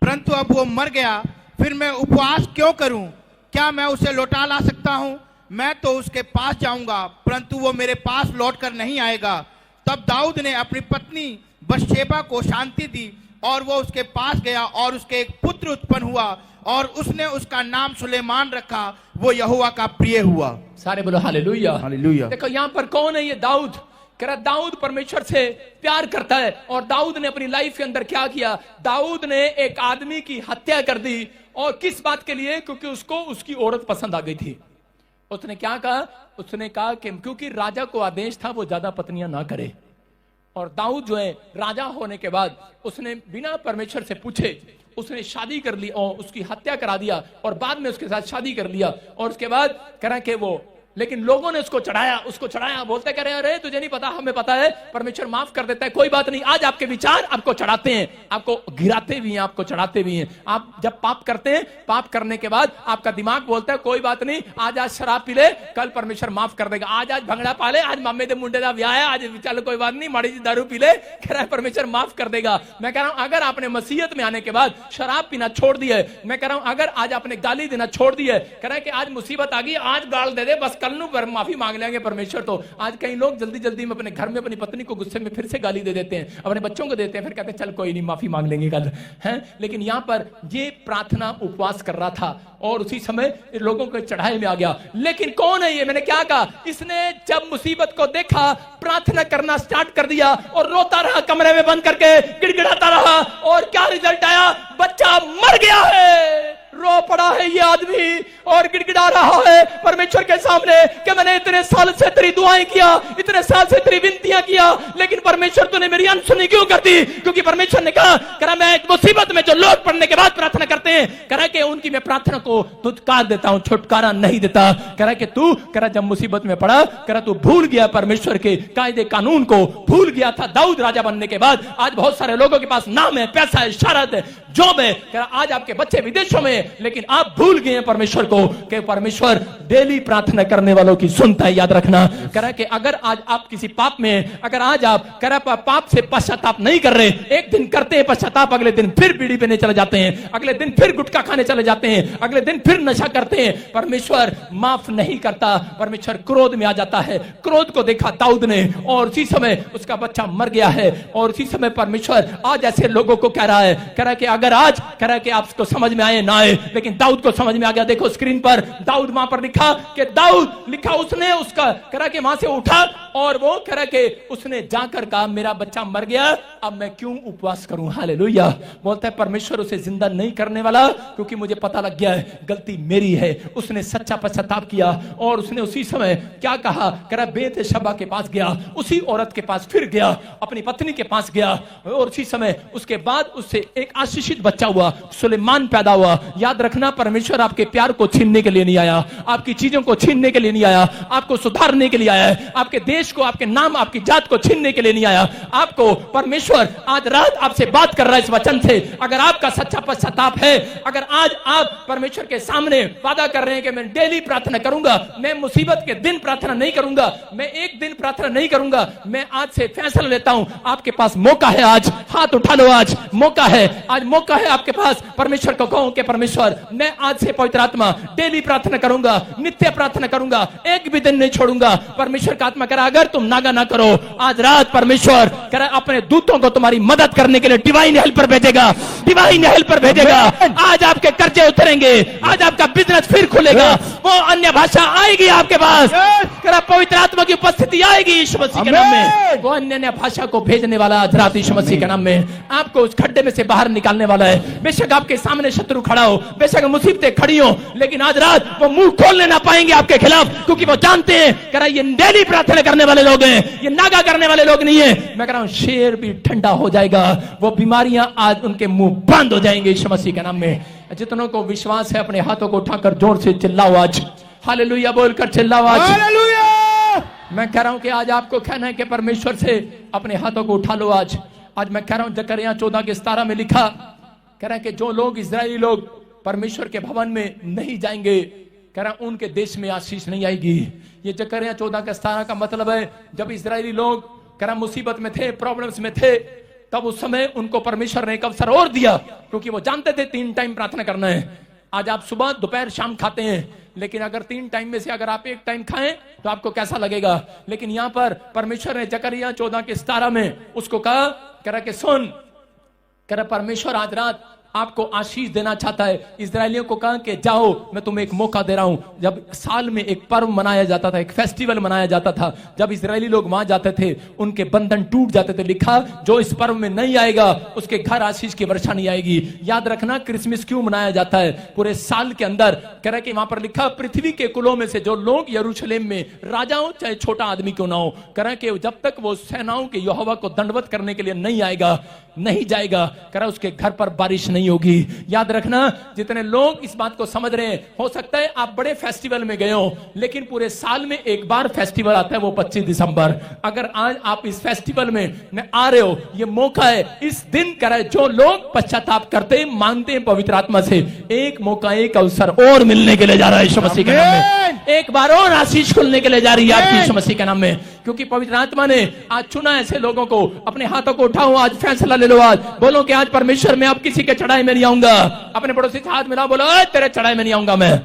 परंतु अब वो मर गया, फिर मैं उपवास क्यों करूं? क्या मैं उसे लौटा ला सकता हूं? मैं तो उसके पास जाऊंगा, परंतु वो मेरे पास लौट कर नहीं आएगा। तब दाऊद ने अपनी पत्नी बशशेबा को शांति दी और वो उसके पास गया और उसके एक पुत्र उत्पन्न हुआ और उसने उसका नाम सुलेमान रखा। वो यहोवा का प्रिय हुआ। सारे बोलो हालेलुया। हालेलुया। देखो यहाँ पर कौन है ये दाऊद? कह रहा दाऊद परमेश्वर से प्यार करता है। और दाऊद ने अपनी लाइफ के अंदर क्या किया? दाऊद ने एक आदमी की हत्या कर दी। और किस बात के लिए? क्योंकि उसको उसकी औरत पसंद आ गई थी। उसने क्या कहा? उसने कहा कि क्योंकि राजा को आदेश था वो ज्यादा पत्नियां ना करे। और दाऊद जो है राजा होने के बाद उसने बिना परमेश्वर से पूछे उसने शादी कर ली और उसकी हत्या करा दिया और बाद में उसके साथ शादी कर लिया। और उसके बाद करा कि वो, लेकिन लोगों ने उसको चढ़ाया, बोलते कह रहे हैं अरे तुझे नहीं पता, हमें पता है, परमेश्वर माफ कर देता है, कोई बात नहीं। आज आपके विचार आपको चढ़ाते हैं, आपको गिराते भी हैं, आपको चढ़ाते भी हैं। आप जब पाप करते हैं, पाप करने के बाद आपका दिमाग बोलता है कोई बात नहीं, आज शराब पी ले, कल परमेश्वर माफ कर देगा। आज भंगड़ा पाले, आज मामे दे मुंडे दा ब्याह है, आज चल कोई बात नहीं, माड़ी जी दारू पी ले, कह रहा है परमेश्वर माफ कर देगा। मैं कह रहा हूं अगर आपने मसीहत में आने के बाद शराब पीना छोड़ दिया है, मैं कह रहा हूं अगर आज आपने गाली देना छोड़ दिया है, कह रहा है कि आज मुसीबत आ गई, आज गाल दे दे, बस कल नू माफी मांग लेंगे परमेश्वर। तो आज कई लोग जल्दी जल्दी में अपने घर में अपनी पत्नी को गुस्से में फिर से गाली दे देते हैं, अपने बच्चों को देते हैं, फिर कहते हैं चल कोई नहीं माफी मांग लेंगे कल, हैं। लेकिन यहां पर ये प्रार्थना उपवास कर रहा था और उसी समय लोगों के चढ़ाई में आ गया। लेकिन कौन है ये? मैंने क्या कहा? इसने जब मुसीबत को देखा, प्रार्थना करना स्टार्ट कर दिया और रोता रहा, कमरे में बंद करके गिड़गिड़ाता रहा। और क्या रिजल्ट आया? बच्चा मर गया है। रो पड़ा है ये आदमी और गिड़गिड़ा रहा है परमेश्वर के सामने कि मैंने इतने साल से तेरी दुआएं किया, इतने साल से तेरी विनतियां किया, लेकिन परमेश्वर तूने मेरी अनसुनी क्यों कर दी? क्योंकि परमेश्वर ने कहा मैं एक मुसीबत में जो लोग पढ़ने के बाद प्रार्थना करते हैं, कह कि उनकी मैं प्रार्थना को धुतकार देता हूं, छुटकारा नहीं देता। कह कि तू जब मुसीबत में पड़ा, कह तू भूल गया परमेश्वर के कायदे कानून को, भूल गया था। दाऊद राजा बनने के बाद आज बहुत सारे लोगों के पास नाम है, पैसा है, शहरत है, जॉब है, आज आपके बच्चे विदेशों में, लेकिन आप भूल गए परमेश्वर को कि परमेश्वर डेली प्रार्थना करने वालों की सुनता है। याद रखना, कह रहा है कि अगर आज आप किसी पाप में, अगर आज आप कह रहा पाप से पश्चाताप नहीं कर रहे, एक दिन करते हैं पश्चाताप, अगले दिन फिर बीड़ी पीने चले जाते हैं, अगले दिन फिर गुटखा खाने चले जाते हैं, अगले दिन फिर नशा करते हैं, परमेश्वर माफ नहीं करता, परमेश्वर क्रोध में आ जाता है। क्रोध को देखा दाऊद ने और उसी समय उसका बच्चा मर गया है। और उसी समय परमेश्वर आज ऐसे लोगों को कह रहा है, कह रहा है कि अगर आज कह रहा है कि आपको समझ में आए ना आए, लेकिन दाऊद को समझ में आ गया। देखो स्क्रीन पर दाऊद वहां पर लिखा कि दाऊद लिखा, उसने उसका कह रहा कि वहां से उठा और वो कह रहा कि उसने जाकर कहा मेरा बच्चा मर गया, अब मैं क्यों उपवास करूं? हालेलुया। बोलता है परमेश्वर उसे जिंदा नहीं करने वाला, क्योंकि मुझे पता लग गया है गलती मेरी है। उसने सच्चा पश्चाताप किया और उसने उसी समय क्या कहा? कह रहा बेतशबा के पास गया, उसी औरत के पास फिर गया, अपनी पत्नी के पास गया और उसी समय उसके बाद उससे एक आशीषित बच्चा हुआ, सुलेमान पैदा हुआ। याद रखना, परमेश्वर आपके प्यार को छीनने के लिए नहीं आया, आपकी चीजों को छीनने के लिए नहीं आया, आपको सुधारने के लिए आया है, आपके देश को, आपके नाम, आपकी जात को छीनने के लिए नहीं आया। आपको परमेश्वर आज रात आपसे बात कर रहा है इस वचन से। अगर आपका सच्चा पश्चाताप है, अगर आज आप परमेश्वर के सामने वादा कर रहे हैं कि मैं डेली प्रार्थना करूंगा, मैं मुसीबत के दिन प्रार्थना नहीं करूंगा, मैं एक दिन प्रार्थना नहीं करूंगा, मैं आज से फैसला लेता हूं, आपके पास मौका है। आज हाथ उठा लो, आज मौका है, आज मौका है आपके पास। परमेश्वर को कहो कि परमेश्वर मैं आज से पवित्र आत्मा डेली प्रार्थना करूंगा, नित्य प्रार्थना करूंगा, एक भी दिन नहीं छोड़ूंगा। परमेश्वर का आत्मा कह रहा अगर तुम नागा ना करो, आज रात परमेश्वर कह रहा अपने दूतों को तुम्हारी मदद करने के लिए डिवाइन हेल्पर भेजेगा, डिवाइन हेल्पर भेजेगा। आज आपके कर्जे उतरेंगे, आज आपका बिजनेस फिर खुलेगा, वो अन्य भाषा आएगी आपके पास, कह रहा पवित्र आत्मा की उपस्थिति आएगी यीशु मसीह के नाम में। वो अन्य भाषा को भेजने वाला आज रात यीशु मसीह के नाम में आपको उस खड्डे में से बाहर निकालने वाला है। बेशक आपके सामने शत्रु खड़ा हो, बेशक मुसीबतें खड़ी हो, लेकिन आज रात वो मुंह खोलने ना पाएंगे आपके खिलाफ, क्योंकि वो जानते हैं कह रहा ये डेली प्रार्थना करने वाले लोग हैं, ये नागा करने वाले लोग नहीं है। मैं कह रहा हूं शेर भी ठंडा हो जाएगा, वो बीमारियां आज उनके मुंह बंद हो जाएंगे यीशु मसीह के नाम में। जितनों को विश्वास है अपने हाथों को उठाकर जोर से चिल्लाओ आज, हालेलुया बोलकर चिल्लाओ आज, हालेलुया। मैं कह रहा हूं कि आज आपको कहना है कि परमेश्वर से अपने हाथों को उठा लो आज। आज मैं कह रहा हूं जकरिया 14:17 में लिखा, कह रहा है कि जो लोग इजरायली लोग परमेश्वर के भवन में नहीं जाएंगे, कह रहा उनके देश में आशीष नहीं आएगी। ये जकरिया 14:17 का मतलब है जब इजरायली लोग कह रहा मुसीबत में थे, प्रॉब्लम्स में थे, तब उस समय उनको परमेश्वर ने एक अवसर और दिया, क्योंकि वो जानते थे 3 टाइम प्रार्थना करना है। आज आप सुबह दोपहर शाम खाते हैं, लेकिन अगर 3 टाइम में से अगर आप 1 टाइम खाएं तो आपको कैसा लगेगा। लेकिन यहां पर परमेश्वर ने जकरिया 14:17 में उसको कहा, कह रहा कि सुन, कह रहा परमेश्वर आज रात आपको आशीष देना चाहता है। इजरायलियों को कहा कि जाओ, मैं तुम्हें एक मौका दे रहा हूं। जब साल में एक पर्व मनाया जाता था, एक फेस्टिवल मनाया जाता था, जब इजरायली लोग वहां जाते थे उनके बंधन टूट जाते थे। लिखा जो इस पर्व में नहीं आएगा उसके घर आशीष की वर्षा नहीं आएगी। याद रखना क्रिसमस क्यों मनाया जाता है पूरे साल के अंदर, कह रहा कि वहां पर लिखा पृथ्वी के कुलों में से जो लोग यरूशलेम में राजा हो चाहे छोटा आदमी क्यों ना हो, कह रहा कि जब तक वो सेनाओं के यहोवा को दंडवत करने के लिए नहीं आएगा, नहीं जाएगा, कह रहा उसके घर पर बारिश नहीं होगी। याद रखना जितने लोग इस बात को समझ रहे हैं, हो सकता है आप बड़े फेस्टिवल में गए हो, लेकिन पूरे साल में एक बार फेस्टिवल आता है, वो 25 दिसंबर। अगर आज आप इस फेस्टिवल में आ रहे हो, ये मौका है, इस दिन करे जो लोग पश्चाताप करते हैं, मांगते हैं पवित्र आत्मा से, एक मौका, एक अवसर और मिलने के लिए जा रहा है यीशु मसीह के नाम में। एक बार और आशीष खुलने के लिए जा रही है आपकी यीशु मसीह के नाम में, क्योंकि पवित्र आत्मा ने आज चुना ऐसे लोगों को। अपने हाथों को उठाओ, आज फैसला ले लो, आज बोलो कि आज परमेश्वर मैं अब किसी के चढ़ाई में नहीं आऊंगा। अपने पड़ोसी से हाथ मिलाओ, बोलो तेरे चढ़ाई में नहीं आऊंगा, मैं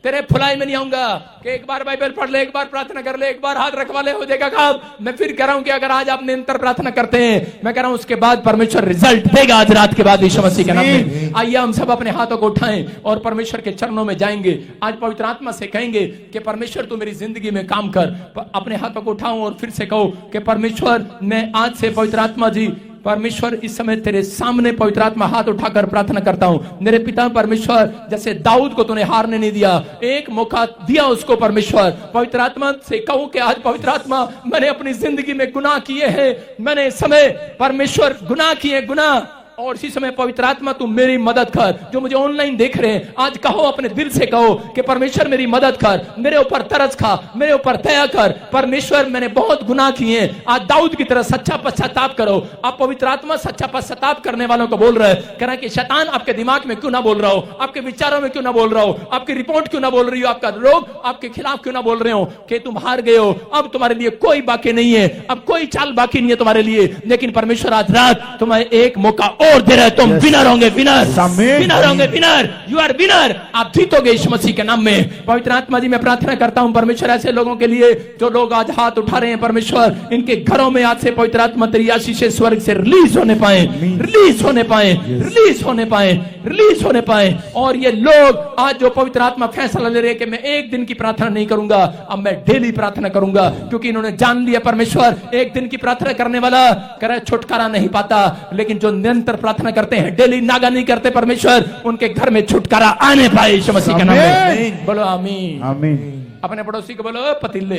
तेरे फुलाई में नहीं आऊंगा। कि एक बार बाइबल पढ़ ले, एक बार प्रार्थना कर ले, एक बार हाथ रखवा ले, हो जाएगा काम। मैं फिर कह रहा हूं कि अगर आज आप निरंतर प्रार्थना करते हैं, मैं कह रहा हूं उसके बाद परमेश्वर रिजल्ट देगा आज रात के बाद यीशु मसीह के नाम में। आइए हम सब अपने हाथों को उठाएं और परमेश्वर के चरणों में जाएंगे। आज पवित्र आत्मा से कहेंगे कि परमेश्वर तू मेरी जिंदगी में काम कर। अपने हाथों को उठाओ और फिर से कहो कि परमेश्वर मैं आज से पवित्र आत्मा जी, परमेश्वर इस समय तेरे सामने पवित्र आत्मा हाथ उठाकर प्रार्थना करता हूं। मेरे पिता परमेश्वर, जैसे दाऊद को तूने हारने नहीं दिया, एक मौका दिया उसको परमेश्वर। पवित्र आत्मा से कहो कि आज पवित्र आत्मा मैंने अपनी जिंदगी में गुनाह किए हैं, मैंने इस समय परमेश्वर गुनाह किए, गुनाह, और इसी समय पवित्र आत्मा तू मेरी मदद कर। जो मुझे ऑनलाइन देख रहे हैं, आज कहो, अपने दिल से कहो कि परमेश्वर मेरी मदद कर, मेरे ऊपर तरस खा, मेरे ऊपर दया कर। परमेश्वर मैंने बहुत गुनाह किए, आज दाऊद की तरह सच्चा पश्चाताप करो। आप पवित्र आत्मा सच्चा पश्चाताप करने वालों को बोल रहे हैं, कह रहा है कि शैतान आपके दिमाग में क्यों ना बोल रहा हो, आपके विचारों में क्यों ना बोल रहा हो, आपकी रिपोर्ट क्यों ना बोल रही हो, आपका रोग आपके खिलाफ क्यों ना बोल रहे हो कि तुम हार गए हो, अब तुम्हारे लिए कोई बाकी नहीं है, अब कोई चाल बाकी नहीं है तुम्हारे लिए। लेकिन परमेश्वर आज रात तुम्हें एक मौका और दे रहे, तुम विनर होंगे, विनर, विनर होंगे, विनर, यू आर विनर। आप जीतोगे यीशु मसीह के नाम में। पवित्र आत्मा जी मैं प्रार्थना करता हूं परमेश्वर ऐसे लोगों के लिए जो लोग आज हाथ उठा रहे हैं, परमेश्वर इनके घरों में आज से पवित्र आत्मा तेरी आशीष स्वर्ग से रिलीज होने पाए, रिलीज होने पाए, रिलीज होने पाए, रिलीज होने पाए। और ये लोग आज जो पवित्र आत्मा फैसला ले रहे हैं कि मैं एक दिन की प्रार्थना नहीं करूंगा, अब मैं डेली प्रार्थना करूंगा, क्योंकि इन्होंने जान लिया परमेश्वर एक दिन की प्रार्थना करने वाला करे छुटकारा नहीं पाता, लेकिन जो निरंतर प्रार्थना करते हैं, डेली नागा नहीं करते, परमेश्वर उनके घर में छुटकारा आने पाए यीशु मसीह के नाम में। बोलो आमीन, आमीन। अपने पड़ोसी को बोलो पतीले,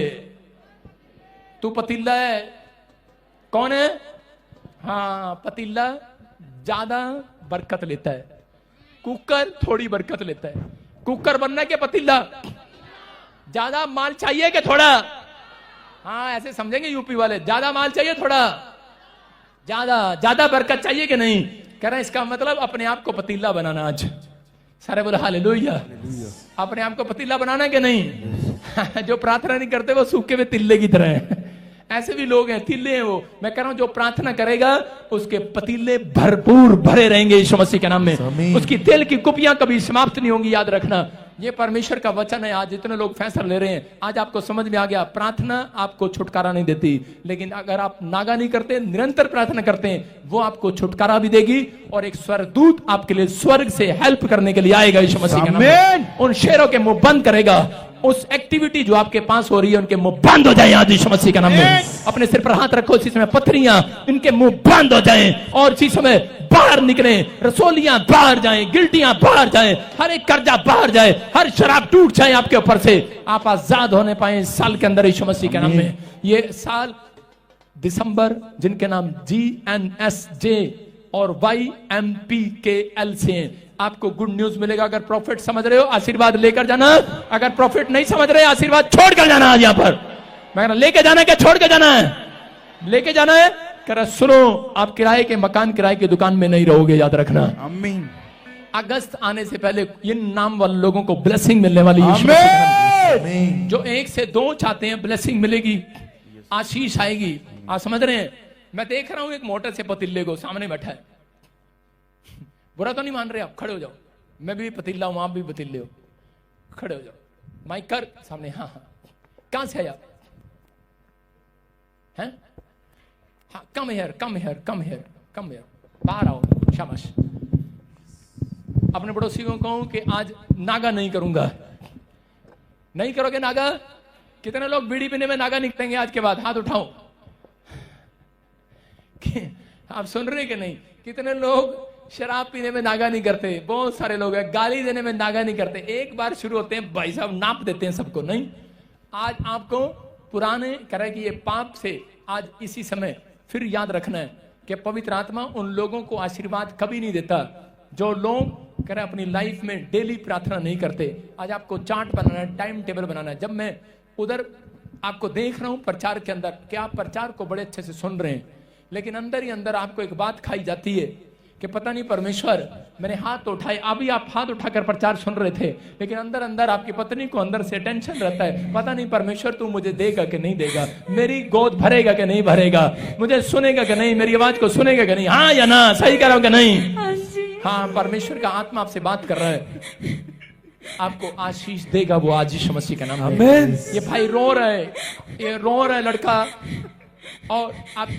तू पतीला है, कौन है? हाँ, पतीला ज्यादा बरकत लेता है, कुकर थोड़ी बरकत लेता है। कुकर बनना है कि पतीला? ज्यादा माल चाहिए कि थोड़ा? हाँ, ऐसे समझेंगे यूपी वाले, ज्यादा माल चाहिए थोड़ा? ज्यादा बरकत चाहिए कि नहीं? कह रहे हैं इसका मतलब अपने आप को पतीला बनाना। आज सारे बोले हालेलुया, अपने आप को पतीला बनाना कि नहीं? जो प्रार्थना नहीं करते वो सूखे हुए तिल्ले की तरह है। ऐसे भी लोग हैं, तिल्ले हैं वो। मैं कह रहा हूं जो प्रार्थना करेगा उसके पतीले भरपूर भरे रहेंगे यीशु मसीह के नाम में। उसकी तेल की कुपियां कभी समाप्त नहीं होंगी, याद रखना। ये परमेश्वर का वचन है। आज जितने लोग फैसला ले रहे हैं, आज आपको समझ में आ गया, प्रार्थना आपको छुटकारा नहीं देती, लेकिन अगर आप नागा नहीं करते, निरंतर प्रार्थना करते हैं, वो आपको छुटकारा भी देगी और एक स्वर्गदूत आपके लिए स्वर्ग से हेल्प करने के लिए आएगा यीशु मसीह के नाम में। उन शेरों के मुंह बंद करेगा, उस एक्टिविटी जो आपके पास हो रही है उनके मुंह बंद हो जाए आज यीशु मसीह के नाम में। अपने सिर पर हाथ रखो, इसी समय पत्थरियां इनके मुंह बंद हो जाएं और इसी समय बाहर निकले, रसोलियां बाहर जाएं, गिल्टियां बाहर जाएं, हर एक कर्जा बाहर जाए, हर शराब टूट जाए आपके ऊपर से, आप आजाद होने पाए इस साल के अंदर यीशु मसीह के नाम में। ये साल दिसंबर, जिनके नाम GNSJ और YMPKL से हैं, आपको गुड न्यूज मिलेगा। अगर प्रॉफिट समझ रहे हो, आशीर्वाद लेकर जाना। अगर प्रॉफिट नहीं समझ रहे, आशीर्वाद छोड़कर जाना। आज यहां पर मैं लेके जाना है क्या छोड़ के जाना है? लेके जाना है। कर सुनो, आप किराए के मकान, किराए की दुकान में नहीं रहोगे, याद रखना। आमीन। अगस्त आने से पहले इन नाम वाले लोगों को ब्लेसिंग मिलने वाली है। जो 1 से 2 चाहते हैं, ब्लेसिंग मिलेगी, आशीष आएगी। आप समझ रहे हैं? मैं देख रहा हूं एक मोटर से पतीले को, सामने बैठा है। बुरा तो नहीं मान रहे आप? खड़े हो जाओ। मैं भी पतीला हूं, आप भी पतीले हो, खड़े हो जाओ। माइक कर सामने। हाँ हाँ, कहां से है आप? हैं? हाँ, come here, come here, come here, come here, बाहर आओ। शाबाश। अपने पड़ोसी को कहूं कि आज नागा नहीं करूंगा। नहीं करोगे नागा? कितने लोग बीड़ी पीने में नागा निकलेंगे आज के बाद? हाथ उठाओ। आप सुन रहे कि नहीं? कितने लोग शराब पीने में नागा नहीं करते? बहुत सारे लोग हैं। गाली देने में नागा नहीं करते। एक बार शुरू होते हैं, भाई साहब नाप देते हैं सबको। नहीं, आज आपको पुराने करे कि ये पाप से आज इसी समय फिर याद रखना है कि पवित्र आत्मा उन लोगों को आशीर्वाद कभी नहीं देता जो लोग करे अपनी लाइफ में डेली प्रार्थना नहीं करते। आज आपको चार्ट बनाना है, टाइम टेबल बनाना है। जब मैं उधर आपको देख रहा हूं प्रचार के अंदर कि आप प्रचार को बड़े अच्छे से सुन रहे हैं, लेकिन अंदर ही अंदर आपको एक बात खाई जाती है कि पता नहीं परमेश्वर, मैंने हाथ उठाए, अभी आप हाथ उठाकर प्रचार सुन रहे थे, लेकिन अंदर अंदर आपकी पत्नी को अंदर से टेंशन रहता है, पता नहीं परमेश्वर तू मुझे देगा कि नहीं देगा, मेरी गोद भरेगा कि नहीं भरेगा, मुझे सुनेगा कि नहीं, मेरी आवाज को सुनेगा कि नहीं, हाँ या ना, सही करो कि नहीं? हाँ, परमेश्वर का आत्मा आपसे बात कर रहा है, आपको आशीष देगा वो आज यीशु मसीह का नाम में। ये भाई रो रहे, ये रो रहा है लड़का, और आप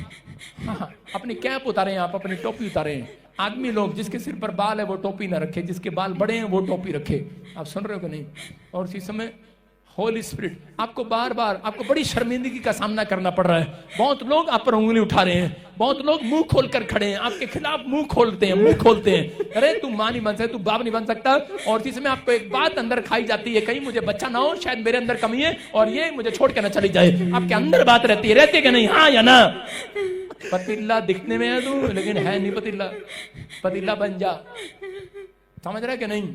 हाँ, अपनी कैप उतारे, आप अपनी टोपी उतारे। आदमी लोग जिसके सिर पर बाल है वो टोपी ना रखे, जिसके बाल बड़े हैं वो टोपी रखे। आप सुन रहे हो कि नहीं? और इसी समय होली स्पिरिट आपको बार बार, आपको बड़ी शर्मिंदगी का सामना करना पड़ रहा है। बहुत लोग आप पर उंगली उठा रहे हैं, बहुत लोग मुंह खोलकर खड़े हैं, आपके खिलाफ मुंह खोलते हैं, मुंह खोलते हैं, अरे तू मां नहीं बन सकता, तू बाप नहीं बन सकता। और इसी समय आपको एक बात अंदर खाई जाती है, कहीं मुझे बच्चा ना हो, शायद मेरे अंदर कमी है और ये मुझे छोड़ के ना चली जाए। आपके अंदर बात रहती है, रहती है कि नहीं? हाँ या ना? पतीला दिखने में है तू, लेकिन है नहीं पतीला। पतीला बन जा, समझ रहे कि नहीं?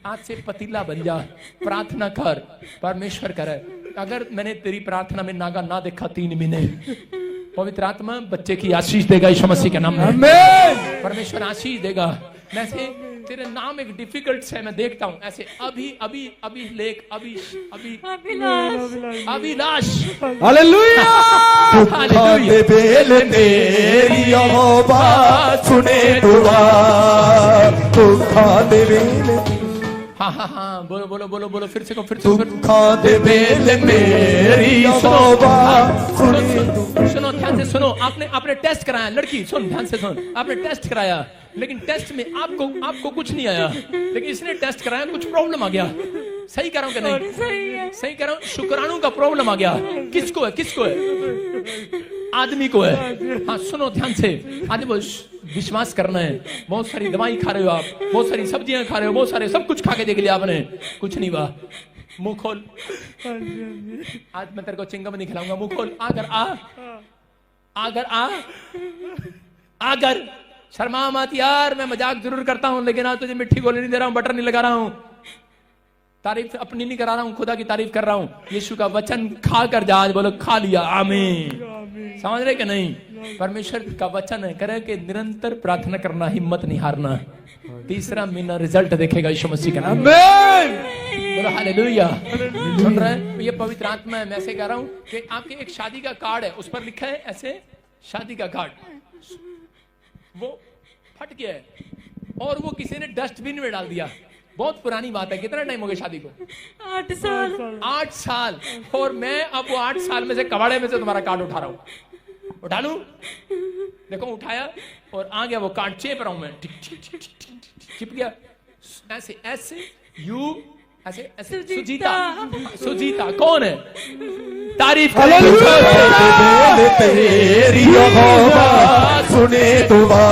आज से पतीला बन जा, प्रार्थना कर, परमेश्वर करे। अगर मैंने तेरी प्रार्थना में नागा ना देखा 3 महीने, पवित्र आत्मा बच्चे की आशीष देगा यीशु मसीह के नाम में। परमेश्वर आशीष देगा। मैं से तेरे नाम एक डिफिकल्ट है, मैं देखता हूं ऐसे अभी अभी अभी लेख अभी अभी अभिलाष हालेलुया। तेरी आवाज़ सुने दुआ, हाँ हाँ हाँ, बोलो बोलो बोलो बोलो, फिर से को, फिर से दुखा दे बेल मेरी सुनो, ध्यान से सुनो। आपने टेस्ट कराया, लड़की सुन ध्यान से सुन, आपने टेस्ट कराया, लेकिन टेस्ट में आपको कुछ नहीं आया, लेकिन इसने टेस्ट कराया, कुछ प्रॉब्लम आ गया। सही कर रहा हूं कि नहीं? सही कर रहा हूं। शुक्राणु का प्रॉब्लम आ गया। किसको है? किसको है? आदमी को है। हाँ सुनो ध्यान से, आदमी को विश्वास करना है। बहुत सारी दवाई खा रहे हो आप, बहुत सारी सब्जियां खा रहे हो, बहुत सारे सब कुछ खा के देख लिया आपने, कुछ नहीं हुआ। मुंह खोल, आज मैं तेरे को चिंगम नहीं खिलाऊंगा। मुंह खोल, आगर आ, आगर आ, आगर। शर्मा मत यार, मैं मजाक जरूर करता हूं, लेकिन आज तुझे मिट्टी गोली नहीं दे रहा हूं, बटर नहीं लगा रहा हूं, तारीफ अपनी नहीं करा रहा हूं, खुदा की तारीफ कर रहा हूं। यीशु का वचन खा कर जा, आज बोलो खा लिया। आमीन। समझ रहे कि नहीं? परमेश्वर का वचन है, करे कि निरंतर प्रार्थना करना, हिम्मत नहीं हारना। 3 महीना रिजल्ट देखेगा यीशु मसीह का नाम। बोलो हालेलुया। सुन रहे हैं? ये पवित्र आत्मा है। मैं ऐसे कह रहा हूं कि आपके एक शादी का कार्ड है, उस पर लिखा है ऐसे, शादी का कार्ड, वो फट गया है और वो किसी ने डस्टबिन में डाल दिया। बहुत पुरानी बात है। कितना टाइम हो गया शादी को? 8 साल। 8 साल। और मैं अब वो 8 साल में से कबाड़े में से तुम्हारा कार्ड उठा रहा हूं। उठा लूं? देखो उठाया और आ गया वो कार्ड, चेप रहा हूं मैं, टिक टिक टिक टिक, चिप गया। ऐसे ऐसे यू ऐसे ऐसे। सुजीता। सुजीता कौन है? तारीफ तेरी आवाज़ सुने दुआ,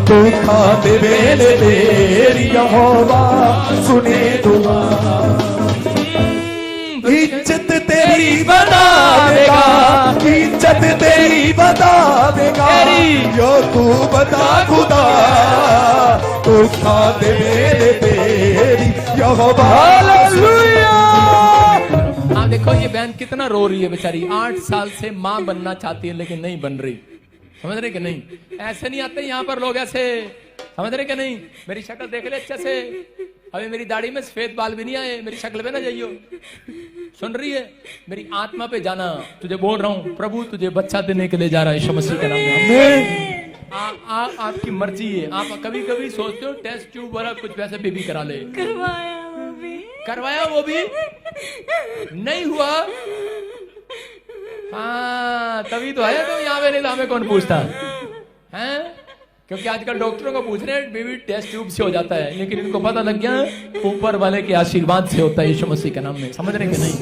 दुखा दे वेले तेरी आवाज़ सुने दुआ। इज्जत तेरी बतावेगा, इज्जत तेरी बतावेगा, यो तू बता खुदा, दुखा दे वेले तेरी आवाज़। आप देखो ये बहन कितना रो रही है बेचारी। 8 साल से माँ बनना चाहती है लेकिन नहीं बन रही। समझ रहे कि नहीं? ऐसे नहीं आते यहाँ पर लोग ऐसे, समझ रहे कि नहीं? मेरी शक्ल देख ले अच्छे से। अभी मेरी दाढ़ी में सफेद बाल भी नहीं आए, मेरी शक्ल पे ना जाइयो। सुन रही है? मेरी आत्मा पे जाना। तुझे बोल रहा हूँ, प्रभु तुझे बच्चा देने के लिए जा रहा है यीशु मसीह के नाम में। आपकी मर्जी है। आप कभी कभी सोचते हो टेस्ट ट्यूब वाला कुछ वैसे बेबी करा ले। करवाया वो भी नहीं हुआ। हाँ तभी तो आया तुम यहाँ पे, नहीं तो हमें कौन पूछता है? क्योंकि आजकल डॉक्टरों को पूछ रहे हैं बेबी टेस्ट ट्यूब से हो जाता है, लेकिन इनको पता लग गया ऊपर वाले के आशीर्वाद से होता है यीशु मसीह के नाम में। समझ रहे कि नहीं?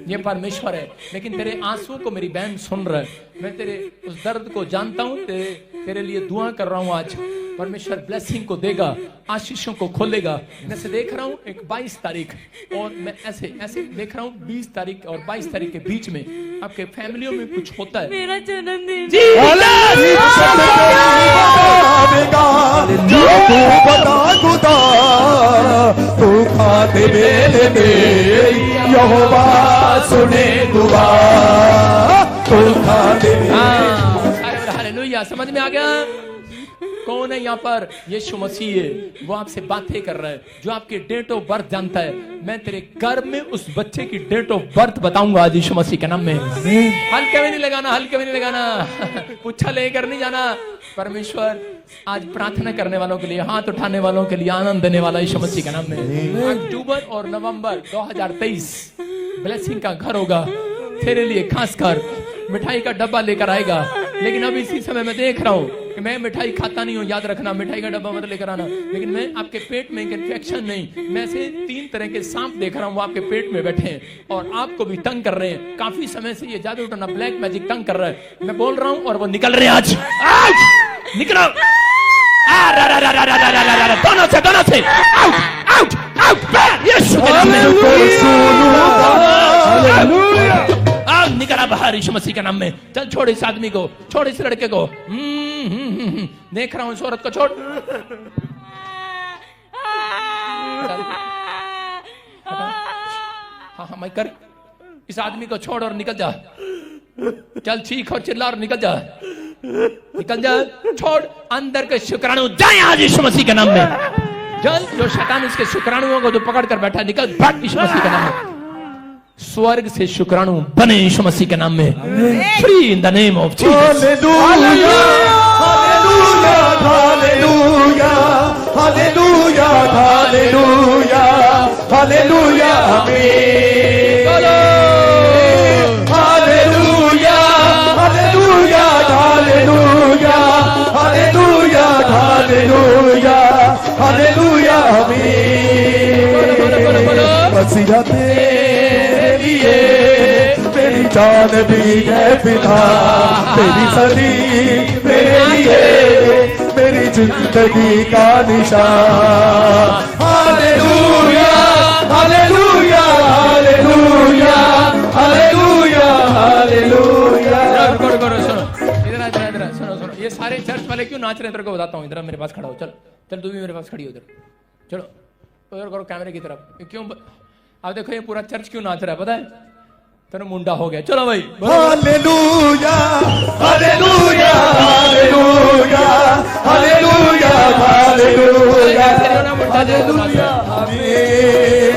ये परमेश्वर है। लेकिन तेरे आंसू को मेरी बहन सुन रहा है। मैं तेरे उस दर्द को जानता हूँ। तेरे लिए दुआ कर रहा हूँ। आज परमेश्वर ब्लेसिंग को देगा, आशीषों को खोलेगा। जैसे देख रहा हूँ एक 22 तारीख, और मैं ऐसे ऐसे देख रहा हूँ 20 तारीख और 22 तारीख के बीच में आपके फैमिलियों में कुछ होता है। मेरा जन्मदिन। जो तू बता खुदा, तू खाते वेले तेरी यहोवा सुने दुआ, तू खाते। हालेलुया। समझ में आ गया कौन है यहाँ पर? यीशु मसीह है। वो आपसे बातें कर रहा है, जो आपके डेट ऑफ बर्थ जानता है। मैं तेरे गर्भ में उस बच्चे की डेट ऑफ बर्थ बताऊंगा आज यीशु मसीह के नाम में। हल्के में नहीं लगाना, हल्के में नहीं लगाना, पुच्छा लेकर नहीं जाना। परमेश्वर आज प्रार्थना करने वालों के लिए, हाथ उठाने वालों के लिए आनंद देने वाला यीशु मसीह के नाम में। अक्टूबर और नवंबर 2023 ब्लेसिंग का घर होगा तेरे लिए। खासकर मिठाई का डब्बा लेकर आएगा। लेकिन अब इसी समय मैं देख रहा हूँ कि मैं मिठाई खाता नहीं हूँ। याद रखना, मिठाई का डब्बा मत लेकर आना। लेकिन मैं आपके पेट में इन्फेक्शन नहीं, मैं से 3 तरह के सांप देख रहा हूँ। वो आपके पेट में बैठे हैं और आपको भी तंग कर रहे हैं। काफी समय से ये जादू टोना ब्लैक मैजिक तंग कर रहा है। मैं बोल रहा हूँ और वो निकल रहे हैं आज। निकलो दोनों से आउट आउट आउट। यीशु के नाम में निकला बाहर यीशु मसीह के नाम में। चल छोड़ इस आदमी को, छोड़ इस लड़के को। देख रहा हूं इस औरत को, छोड़। हाँ मैं कर। इस आदमी को छोड़ और निकल जा। चल चीख और चिल्ला और निकल जा, निकल जा। छोड़ अंदर के शुक्राणु जाए आज यीशु मसीह के नाम में। चल जो शैतान इसके शुक्राणुओं को जो पकड़ कर बैठा, निकल भाग यीशु मसीह के नाम में। स्वर्ग से शुक्राणु बने यीशु मसीह के नाम में। Free in the name of Jesus. Hallelujah hallelujah hallelujah hallelujah hallelujah आमीन। Hallelujah hallelujah hallelujah hallelujah hallelujah hallelujah आमीन। मसीहा तेरे लिए मेरी जान भी है फिदा, तेरी सदी मेरे लिए मेरी जिंदगी का निशान। Hallelujah hallelujah hallelujah hallelujah hallelujah. करो सुनो, इधर सुनो। ये सारे चर्च वाले क्यों नाच रहे हैं तेरे को बताता हूँ। इधर मेरे पास खड़ा हो। चल तू भी मेरे पास खड़ी हो। इधर चलो, उधर करो कैमरे की तरफ। क्यों? अब देखो ये पूरा चर्च क्यों नाच रहा है पता है? तेरा मुंडा हो गया। चलो भाई। Hallelujah hallelujah hallelujah hallelujah hallelujah hallelujah आमीन।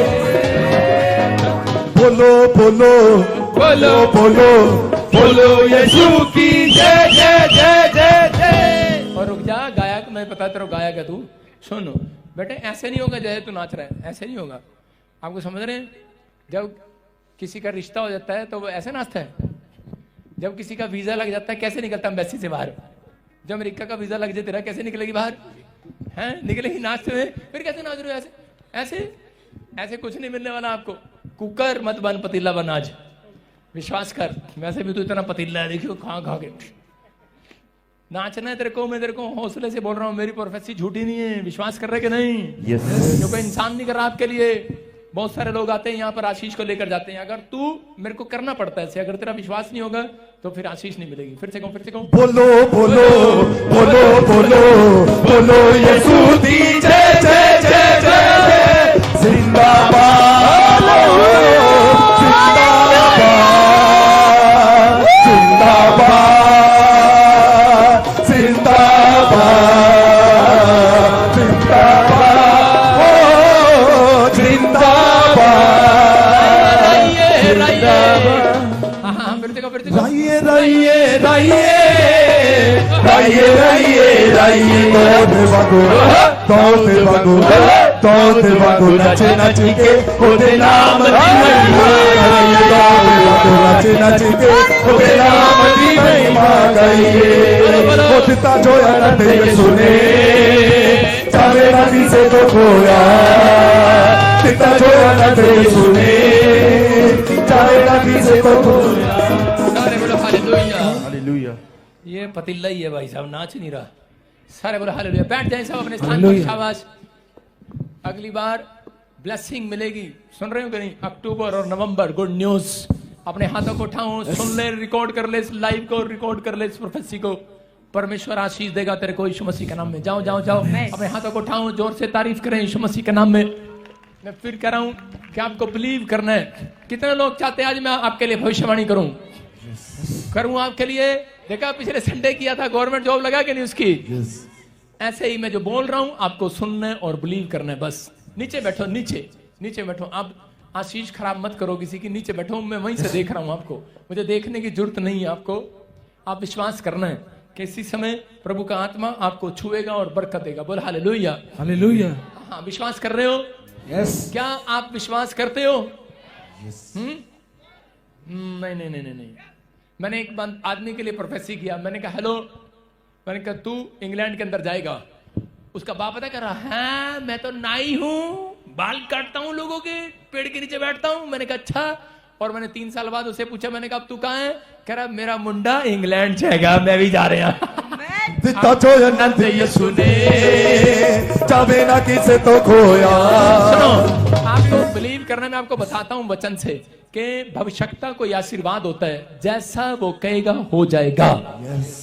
बोलो बोलो बोलो बोलो बोलो यीशु की जय जय जय जय जय। और रुक जा, गायक मैं पता तेरा गायक है तू। सुनो बेटे, ऐसे नहीं होगा जैसे तू नाच रहा है, ऐसे नहीं होगा। आपको समझ रहे हैं? जब किसी का रिश्ता हो जाता है तो वो ऐसे नाचता है। जब किसी का वीजा लग जाता है कैसे निकलता है एम्बेसी से बाहर? जब अमेरिका का वीजा लग जाए तेरा कैसे निकलेगी बाहर? हैं, निकलेगी नाचते हुए। फिर कैसे नाच रहे हो ऐसे? ऐसे ऐसे कुछ नहीं मिलने वाला आपको। कुकर मत बन, पतीला बन आज, विश्वास कर। वैसे भी तो इतना पतीला है, देखियो खा खा के। नाचना है तेरे को, मैं तेरे को हौसले से बोल रहा हूँ, मेरी प्रोफेसी झूठी नहीं है। विश्वास कर रहे कि नहीं? जो कोई इंसान नहीं कर रहा आपके लिए। बहुत सारे लोग आते हैं यहाँ पर, आशीष को लेकर जाते हैं। अगर तू, मेरे को करना पड़ता है ऐसे, अगर तेरा विश्वास नहीं होगा तो फिर आशीष नहीं मिलेगी। फिर से कहूँ, फिर से कहूँ, बोलो बोलो बोलो बोलो बोलो यीशु दी जय जय जय जय। जिंदाबाद जिंदाबाद जिंदाबाद जिंदाबाद ओ जिंदाबाद। हाँ, फिर से कहूँ, फिर से कहूँ। राइए राइए राइए राइए राइए राइए तोते बागो तोते बागो नचे नचे के ओदे नाम दी महिमा गाइए। तोते बागो नचे नचे के ओदे नाम दी महिमा गाइए। वो तिता जोया न तेरे सुने चावे नदी से तो खोया। तिता जोया न तेरे सुने चावे नदी से तो खोया। सारे बोलो हालेलुया। हालेलुया। ये पतीला ही है भाई साहब, नाच नहीं रहा। सारे बोलो हालेलुया। बैठ जाएं सब अपने स्थान पर, शाबाश। अगली बार ब्लेसिंग मिलेगी, सुन रहे हो कि नहीं? अक्टूबर और नवंबर, गुड न्यूज। अपने हाथों को उठाओ, सुन ले, रिकॉर्ड कर ले, इस लाइव को रिकॉर्ड कर ले, इस प्रोफेसी को। परमेश्वर आशीष देगा तेरे को यीशु मसीह के नाम में। जाओ जाओ जाओ, अपने हाथों को उठाओ, जोर से तारीफ करें यीशु मसीह के नाम में। मैं फिर कह रहा हूं कि आपको बिलीव करना है। कितने लोग चाहते हैं आज मैं आपके लिए भविष्यवाणी करूं आपके लिए? देखा पिछले संडे किया था, गवर्नमेंट जॉब लगा कि नहीं उसकी? ऐसे ही मैं जो बोल रहा हूं आपको सुनना है और बिलीव करना है बस। नीचे बैठो, नीचे नीचे बैठो। आप आशीष खराब मत करो किसी की, नीचे बैठो। मैं वहीं से देख रहा हूं आपको, मुझे देखने की जरूरत नहीं है आपको। आप विश्वास करना है कि इसी समय प्रभु का आत्मा आपको छुएगा और बरकत देगा। बोल हालेलुया। हालेलुया। हाँ, विश्वास कर रहे हो? यस। क्या आप विश्वास करते हो? नहीं नहीं नहीं नहीं। मैंने एक आदमी के लिए प्रोफेसी किया। मैंने कहा हेलो, मैंने कहा तू इंग्लैंड के अंदर जाएगा। उसका बाप पता कर रहा है, मैं तो नाई हूं, बाल काटता हूं, लोगों के पेड़ के नीचे बैठता हूं। मैंने कहा अच्छा। और मैंने 3 साल बाद उसे पूछा, मैंने कहा अब तू कहाँ है? कह रहा मेरा मुंडा इंग्लैंड जाएगा, मैं भी जा रहा हूं। दिता जो अनंत यीशु ने चाहे ना किसे तो खोया। सुनो, आपको बिलीव करने में आपको बताता हूं वचन से कि भविष्यता कोई आशीर्वाद होता है, जैसा वो कहेगा हो जाएगा।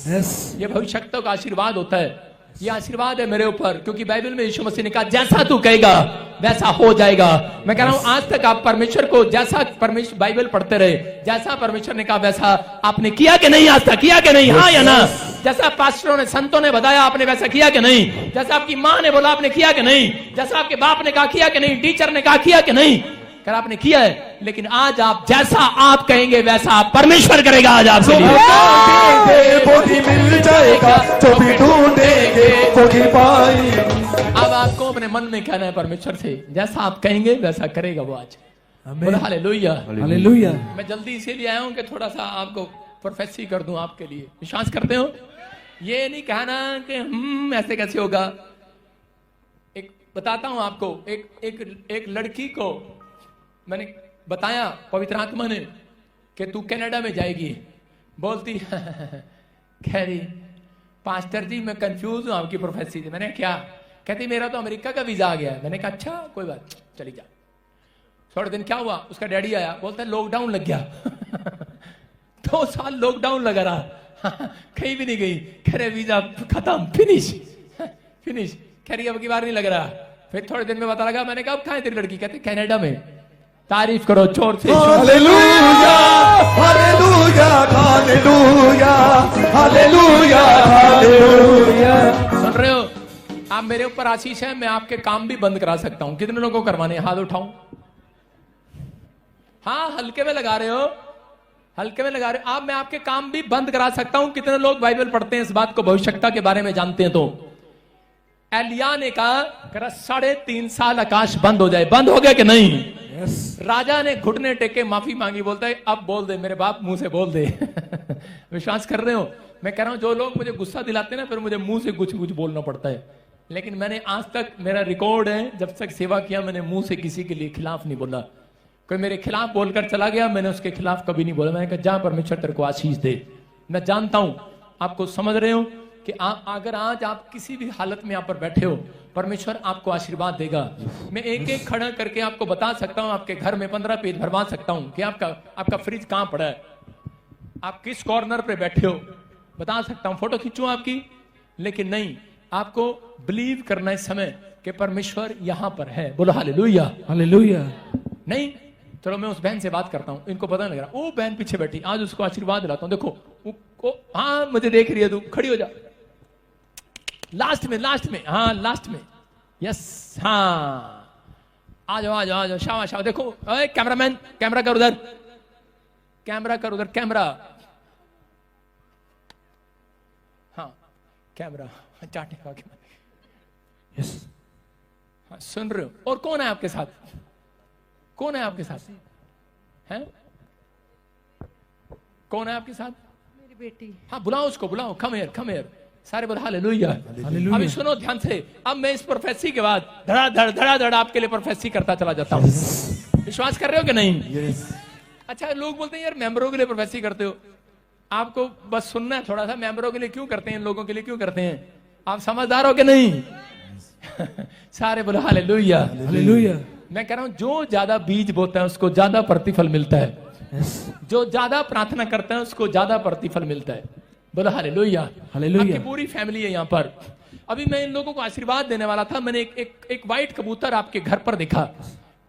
यस। ये भविष्यता का आशीर्वाद होता है। ये आशीर्वाद है मेरे ऊपर, क्योंकि बाइबल में यीशु मसीह ने कहा जैसा तू कहेगा वैसा हो जाएगा। मैं कह रहा हूं आज तक आप परमेश्वर को जैसा परमेश्वर बाइबल पढ़ते रहे, जैसा परमेश्वर ने कहा वैसा आपने किया कि नहीं? आज तक किया कि नहीं? हाँ या ना? जैसा पास्टरों ने, संतों ने बताया आपने वैसा किया कि नहीं? जैसा आपकी माँ ने बोला आपने किया कि नहीं? जैसा आपके बाप ने कहा किया कि नहीं? टीचर ने कहा किया कि नहीं? कर आपने किया है। लेकिन आज आप जैसा आप कहेंगे वैसा परमेश्वर करेगा आज आपके लिए। वो भी मिल जाएगा, जो भी ढूंढेंगे वो भी पाएंगे। अब आपको अपने मन में कहना है परमेश्वर से, जैसा आप कहेंगे वैसा करेगा वो आज। बोलो हालेलुया। हालेलुया। मैं जल्दी इसीलिए आया हूं कि थोड़ा सा आपको प्रोफेसी कर दूं आपके लिए। विश्वास करते हो? ये नहीं कहना कि ऐसे कैसे होगा। एक बताता हूं आपको, एक लड़की को मैंने बताया पवित्र आत्मा ने कि तू कनाडा में जाएगी। बोलती कह रही पास्टर जी मैं कंफ्यूज हूं आपकी प्रोफेसी से। मैंने क्या? कहती मेरा तो अमेरिका का वीजा आ गया है। मैंने कहा अच्छा कोई बात, चली जा। थोड़े दिन क्या हुआ, उसका डैडी आया, बोलता है लॉकडाउन लग गया। 2 साल लॉकडाउन लगा रहा, कहीं भी नहीं गई। कह रहे वीजा खत्म, फिनिश। कह रही अब की बार नहीं लग रहा। फिर थोड़े दिन में पता लगा। मैंने कहा अब कहाँ है तेरी लड़की? कहते कनाडा में। तारीफ करो जोर से। Hallelujah hallelujah hallelujah hallelujah hallelujah. सुन रहे हो? आप मेरे ऊपर आशीष है, मैं आपके काम भी बंद करा सकता हूं। कितने लोगों को करवाने? हाथ उठाऊं। हाँ, हल्के में लगा रहे हो, हल्के में लगा रहे हो आप। मैं आपके काम भी बंद करा सकता हूं। कितने लोग बाइबल पढ़ते हैं, इस बात को भविष्यता के बारे में जानते हैं? तो एलिया ने कहा 3.5 साल आकाश बंद हो जाए। बंद हो गया कि नहीं? Yes. राजा ने घुटने टेके माफी मांगी, बोलता है अब बोल दे मेरे बाप, मुंह से बोल दे। विश्वास कर रहे हो? मैं कह रहा हूं जो लोग मुझे गुस्सा दिलाते हैं ना, फिर मुझे मुंह से कुछ कुछ बोलना पड़ता है, लेकिन मैंने आज तक, मेरा रिकॉर्ड है, जब तक सेवा किया मैंने मुंह से किसी के लिए खिलाफ नहीं बोला। कोई मेरे खिलाफ बोलकर चला गया, मैंने उसके खिलाफ कभी नहीं बोला। मैंने कहा जा परमेश्वर तेरे को आशीष दे। मैं जानता हूं आपको, समझ रहे हो कि अगर आज आप किसी भी हालत में यहाँ पर बैठे हो, परमेश्वर आपको आशीर्वाद देगा। मैं एक एक खड़ा करके आपको बता सकता हूं, आपके घर में 15 पेज भरवा सकता हूं कि आपका फ्रिज कहां पड़ा है, आप किस कॉर्नर पे बैठे हो, बता सकता हूं, फोटो खींचूं आपकी। लेकिन नहीं, आपको बिलीव करना है इस समय कि परमेश्वर यहां पर है। बोलो हालेलुया। Hallelujah. नहीं, चलो मैं उस बहन से बात करता हूं, इनको पता नहीं लग रहा। वो बहन पीछे बैठी, आज उसको आशीर्वाद दिलाता हूं। देखो हाँ मुझे देख रही है तू, खड़ी हो जा। लास्ट में, हाँ लास्ट में, यस, हाँ आ जाओ, शाबाश। देखो कैमरामैन, कैमरा कर उधर, कैमरा, हाँ कैमरा चाटे का। Yes. हाँ, सुन रहे हो? और कौन है आपके साथ? कौन है आपके साथ? हैं? कौन है आपके साथ? मेरी बेटी। हाँ बुलाओ उसको, बुलाओ, कम हियर। सारे बोल हालेलुया। अभी सुनो ध्यान से, अब मैं इस प्रोफेसी के बाद धड़ा आपके लिए प्रोफेसी करता चला जाता हूँ। विश्वास कर रहे हो कि नहीं? Yes. अच्छा, लोग बोलते हैं यार मेंबरों के लिए प्रोफेसी करते हो, आपको बस सुनना है थोड़ा सा। मेंबरों के लिए क्यों करते हैं, इन लोगों के लिए क्यों करते हैं? आप समझदार हो कि नहीं? सारे बोलो हालेलुया। Hallelujah. मैं कह रहा हूं जो ज्यादा बीज बोता है उसको ज्यादा प्रतिफल मिलता है। Yes. जो ज्यादा प्रार्थना करता है उसको ज्यादा प्रतिफल मिलता है। बोलो हालेलुया। हालेलुया। आपकी पूरी फैमिली है यहाँ पर। अभी मैं इन लोगों को आशीर्वाद देने वाला था, मैंने एक व्हाइट कबूतर आपके घर पर देखा,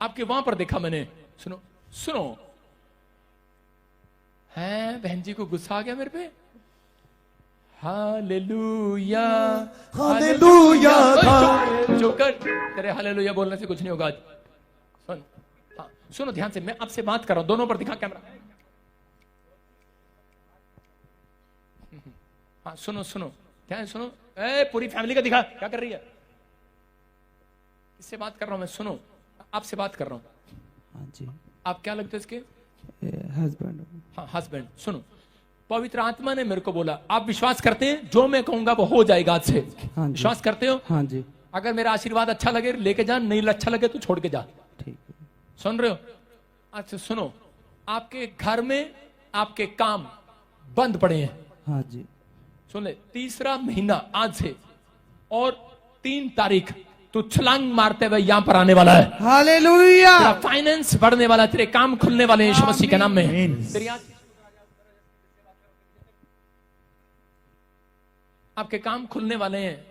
आपके वहां पर देखा मैंने। सुनो हैं, बहन जी को गुस्सा आ गया मेरे पे। Hallelujah, hallelujah. चुप कर, तेरे हालेलुया बोलने से कुछ नहीं होगा आज। सुन, हाँ सुनो ध्यान से, मैं आपसे बात कर रहा हूं, दोनों पर दिखा कैमरा। हाँ सुनो ध्यान सुनो, पूरी फैमिली का दिखा, क्या कर रही है? इससे बात कर रहा हूं मैं, सुनो, आपसे बात कर रहा हूं। हाँ जी। आप क्या लगते हो इसके? हस्बैंड। हाँ हस्बैंड। सुनो, पवित्र आत्मा ने मेरे को बोला, आप विश्वास करते हैं जो मैं कहूंगा वो हो जाएगा आज से? हाँ जी। विश्वास करते हो? हाँ जी। अगर मेरा आशीर्वाद अच्छा लगे लेके जा, नहीं अच्छा लगे तो छोड़ के जा। ठीक है। सुन रहे हो? अच्छा सुनो, आपके घर में आपके काम बंद पड़े हैं। हाँ जी। सुन ले, 3रा महीना आज से और 3 तारीख तू छलांग मारते हुए यहां पर आने वाला है। हालेलुया। तेरा फाइनेंस बढ़ने वाला है, तेरे काम खुलने वाले हैं यीशु मसीह के नाम में। तेरी आपके काम खुलने वाले हैं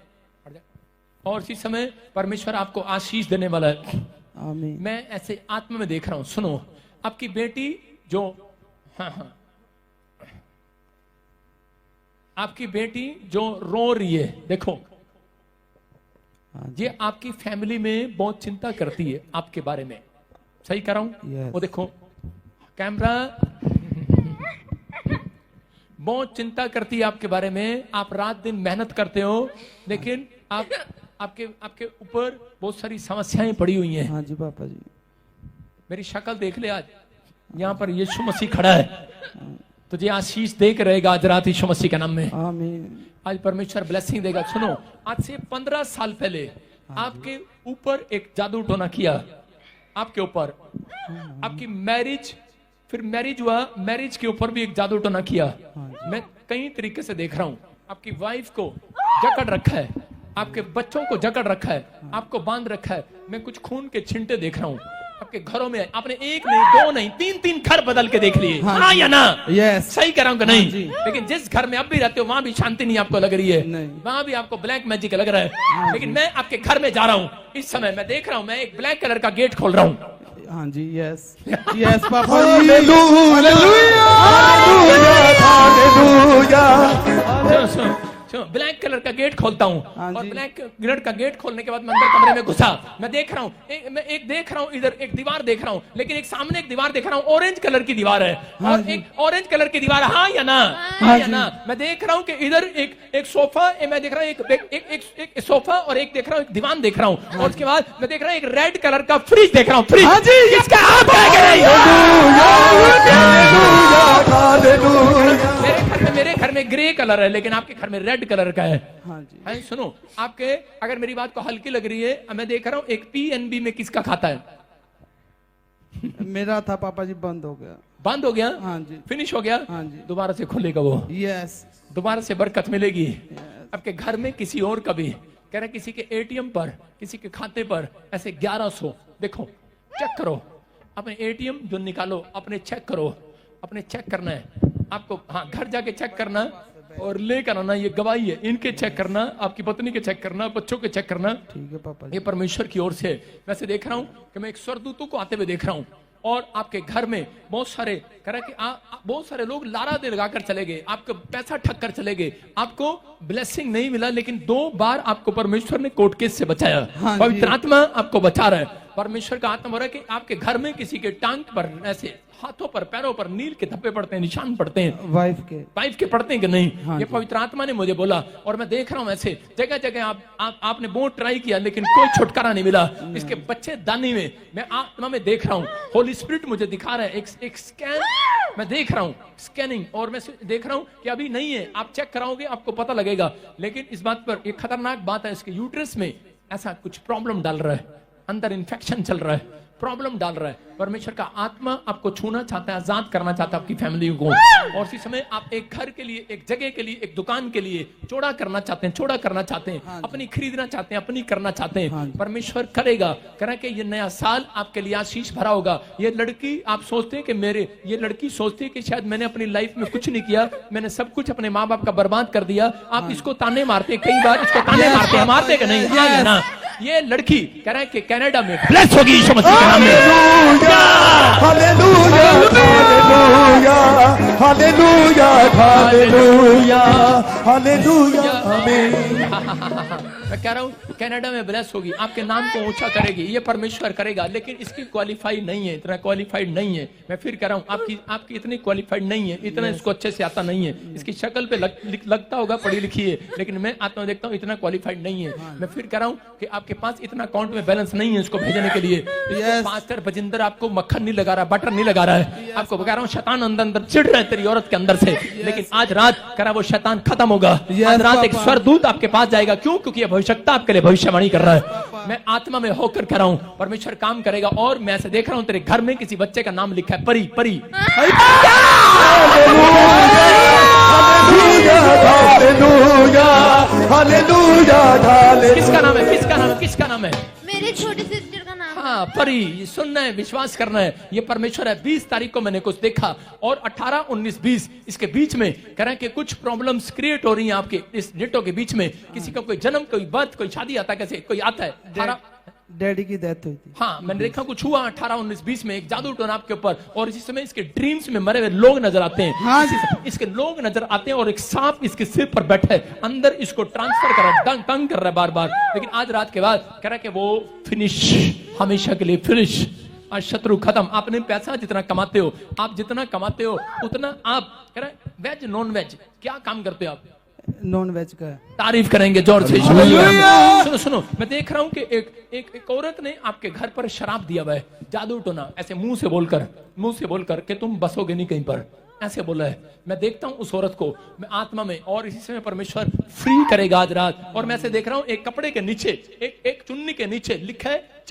और इसी समय परमेश्वर आपको आशीष देने वाला है। आमीन। मैं ऐसे आत्मा में देख रहा हूं। सुनो, आपकी बेटी जो, हाँ आपकी बेटी जो रो रही है, देखो ये आपकी फैमिली में बहुत चिंता करती है आपके बारे में। सही कर रहा हूं? Yes. वो देखो कैमरा, बहुत चिंता करती है आपके बारे में। आप रात दिन मेहनत करते हो, लेकिन आपके ऊपर बहुत सारी समस्याएं पड़ी हुई हैं। हाँ जी पापा जी। मेरी शक्ल देख ले, आज यहाँ पर यीशु मसीह खड़ा है, तुझे आशीष दे के रहेगा आज रात यीशु मसीह के नाम में। आमीन। आज परमेश्वर ब्लेसिंग देगा। सुनो, आज से 15 साल पहले आपके ऊपर एक जादू टोना किया, आपके ऊपर, आपकी मैरिज, फिर मैरिज हुआ, मैरिज के ऊपर भी एक जादू टोना किया। मैं कई तरीके से देख रहा हूं, आपकी वाइफ को जकड़ रखा है, आपके बच्चों को जकड़ रखा है, आपको बांध रखा है। मैं कुछ खून के छिंटे देख रहा हूं आपके घरों में। आपने 1 नहीं 2 नहीं 3 घर बदल के देख लिए। हाँ या ना? यस। सही कह रहा हूं कि नहीं? हाँ, लेकिन जिस घर में अब भी रहते हो वहां भी शांति नहीं आपको लग रही है, नहीं। वहां भी आपको ब्लैक मैजिक लग रहा है। लेकिन मैं आपके घर में जा रहा हूं इस समय, मैं देख रहा हूं, मैं एक ब्लैक कलर का गेट खोल रहा हूं। हाँ जी। यस यस पापा जी। हालेलुया। हालेलुया। ब्लैक कलर का गेट खोलता हूं, हाँ और जी। ब्लैक कलर का गेट खोलने के बाद मैं अंदर कमरे में घुसा। मैं देख रहा हूं, मैं एक देख रहा हूं, इधर एक दीवार देख रहा हूं, लेकिन एक सामने एक दीवार देख रहा हूं, ऑरेंज कलर की दीवार है। हाँ और जी। एक ऑरेंज कलर की दीवार, हाँ या ना? हाँ हाँ या जी। ना? मैं देख रहा हूं कि इधर एक सोफा, मैं देख रहा हूं एक सोफा और एक देख रहा हूँ, एक दीवान देख रहा हूँ, और उसके बाद मैं देख रहा हूँ एक रेड कलर का फ्रिज देख रहा हूँ। फ्रिज हाँ जी। किसका? आपका है कि नहीं? मेरे घर में ग्रे कलर है, लेकिन आपके घर में रेड कलर का है। हाँ जी। है, सुनो, आपके अगर मेरी बात को हल्की लग रही है, मैं देख रहा हूँ एक PNB में किसका खाता है? मेरा था पापा जी, बंद हो गया। बंद हो गया? हाँ जी। फिनिश हो गया? हाँ जी। दोबारा से खुलेगा वो, यस। दोबारा से बरकत मिलेगी। आपके घर में किसी और का भी कह रहे, किसी के ATM पर, किसी के खाते पर ऐसे 1100, देखो चेक करो अपने ATM जो निकालो, अपने चेक करो, अपने चेक करना है आपको। हाँ, घर जाके चेक करना और लेकर आना, ये गवाही है। इनके चेक करना, आपकी पत्नी के चेक करना, बच्चों के चेक करना। ठीक है पापा जी। ये परमेश्वर की ओर से। वैसे देख रहा हूं कि मैं एक स्वर्गदूतों को आते हुए देख रहा हूं, और आपके घर में बहुत सारे कह रहा है कि बहुत सारे लोग लारा दे लगाकर चले गए, आपको पैसा ठग कर चले गए, आपको ब्लेसिंग नहीं मिला, लेकिन 2 बार आपको परमेश्वर ने कोर्ट केस से बचाया। हाँ पवित्र जी। आत्मा आपको बचा रहा है। परमेश्वर का आत्मा हो रहा है कि आपके घर में किसी के टांग पर, ऐसे हाथों पर, पैरों पर नील के धब्बे पड़ते हैं, निशान पड़ते हैं। वाइफ के। वाइफ के पड़ते हैं कि नहीं? हाँ ये जी। पवित्र आत्मा ने मुझे बोला, और मैं देख रहा हूं ऐसे जगह जगह आपने बहुत ट्राई किया, लेकिन कोई छुटकारा नहीं मिला। इसके बच्चे दानी में, मैं आत्मा में देख रहा हूं, होली स्पिरिट मुझे दिखा रहा है एक स्कैन, मैं देख रहा हूं स्कैनिंग, और मैं देख रहा हूं कि अभी नहीं है, आप चेक कराओगे आपको पता लगेगा। लेकिन इस बात पर एक खतरनाक बात है, इसके यूट्रस में ऐसा कुछ प्रॉब्लम डाल रहा है, अंदर इन्फेक्शन चल रहा है, प्रॉब्लम डाल रहा है। परमेश्वर का आत्मा आपको छूना चाहता है, आजाद करना चाहता है आपकी फैमिली को। और इसी समय आप एक घर के लिए, एक जगह के लिए, एक दुकान के लिए चौड़ा करना चाहते हैं, चौड़ा करना चाहते हैं, अपनी खरीदना चाहते हैं, अपनी करना चाहते हैं। परमेश्वर करेगा, करें कि ये नया साल आपके लिए आशीष भरा होगा। ये लड़की, आप सोचते हैं कि ये लड़की सोचती है कि शायद मैंने अपनी लाइफ में कुछ नहीं किया, मैंने सब कुछ अपने माँ बाप का बर्बाद कर दिया। आप इसको ताने मारते, कई बार इसको ताने मारते कि नहीं? हाँ या ना? ये लड़की कह रहा है कि कनाडा में ब्लेस होगी यीशु मसीह के नाम में। Hallelujah, hallelujah, hallelujah, hallelujah, hallelujah, आमीन। मैं कह रहा हूँ कनाडा में ब्लेस होगी, आपके नाम को ऊंचा करेगी, ये परमेश्वर करेगा। लेकिन इसकी क्वालिफाई नहीं है, इतना क्वालिफाइड नहीं है। मैं फिर कह रहा हूँ आपकी इतनी क्वालिफाइड नहीं है, इतना इसको अच्छे से आता नहीं है। इसकी शक्ल पे लगता होगा पढ़ी लिखी है, लेकिन मैं आत्मा देखता हूँ इतना क्वालिफाइड नहीं है। मैं फिर कह रहा हूँ कि आपके पास इतना अकाउंट में बैलेंस नहीं है इसको भेजने के लिए। पास्टर बजिंदर आपको मक्खन नहीं लगा रहा, बटर नहीं लगा रहा है। आपको कह रहा हूँ शैतान अंदर चिढ़ रहा है तेरी औरत के अंदर से, लेकिन आज रात कह रहा वो शैतान खत्म होगा। आज रात एक स्वर्गदूत आपके पास जाएगा। क्यों? क्योंकि ये भविष्यता आपके लिए भविष्यवाणी कर रहा है। मैं आत्मा में होकर कह रहा हूँ परमेश्वर काम करेगा। और मैं ऐसे देख रहा हूँ तेरे घर में किसी बच्चे का नाम लिखा है परी। परी किसका नाम है? किसका नाम है? किसका नाम है? मेरे छोटे सिस्टर का नाम। हाँ, परी। ये सुनना है, विश्वास करना है, ये परमेश्वर है। 20 तारीख को मैंने कुछ देखा, और 18, 19, 20 इसके बीच में कह रहे हैं कि कुछ प्रॉब्लम्स क्रिएट हो रही हैं आपके इस डेटों के बीच में। किसी का कोई जन्म, कोई बर्थ, कोई शादी आता है, कैसे कोई आता है 18। डैडी की डेथ हुई थी। हाँ, मैंने देखा कुछ हुआ 18, 19, 20 में एक जादू टोना आपके ऊपर। और इसी समय इसके ड्रीम्स में मरे हुए लोग नजर आते हैं। हाँ जी। इसके लोग नजर आते हैं, और एक सांप इसके सिर पर बैठा है, अंदर इसको ट्रांसफर कर रहा है, तंग कर रहा है बार बार। लेकिन आज रात के बाद कह रहा है कि वो फिनिश, हमेशा के लिए फिनिश। आज शत्रु खत्म। आपने पैसा जितना कमाते हो, आप जितना कमाते हो उतना आप कह रहे हैं वेज नॉन वेज क्या काम करते हो आप? नॉन वेज का है। तारीफ करेंगे जोर से। सुनो सुनो, मैं देख रहा हूं कि एक औरत ने आपके घर पर शराब दिया हुआ है, जादू टोना, ऐसे मुंह से बोलकर कि तुम बसोगे नहीं कहीं पर, ऐसे बोला है। मैं देखता हूं उस औरत को, मैं आत्मा में, और इसी समय परमेश्वर फ्री करेगा आज रात। और मैं ऐसे देख रहा हूं एक कपड़े के नीचे, एक चुन्नी के नीचे लिखा है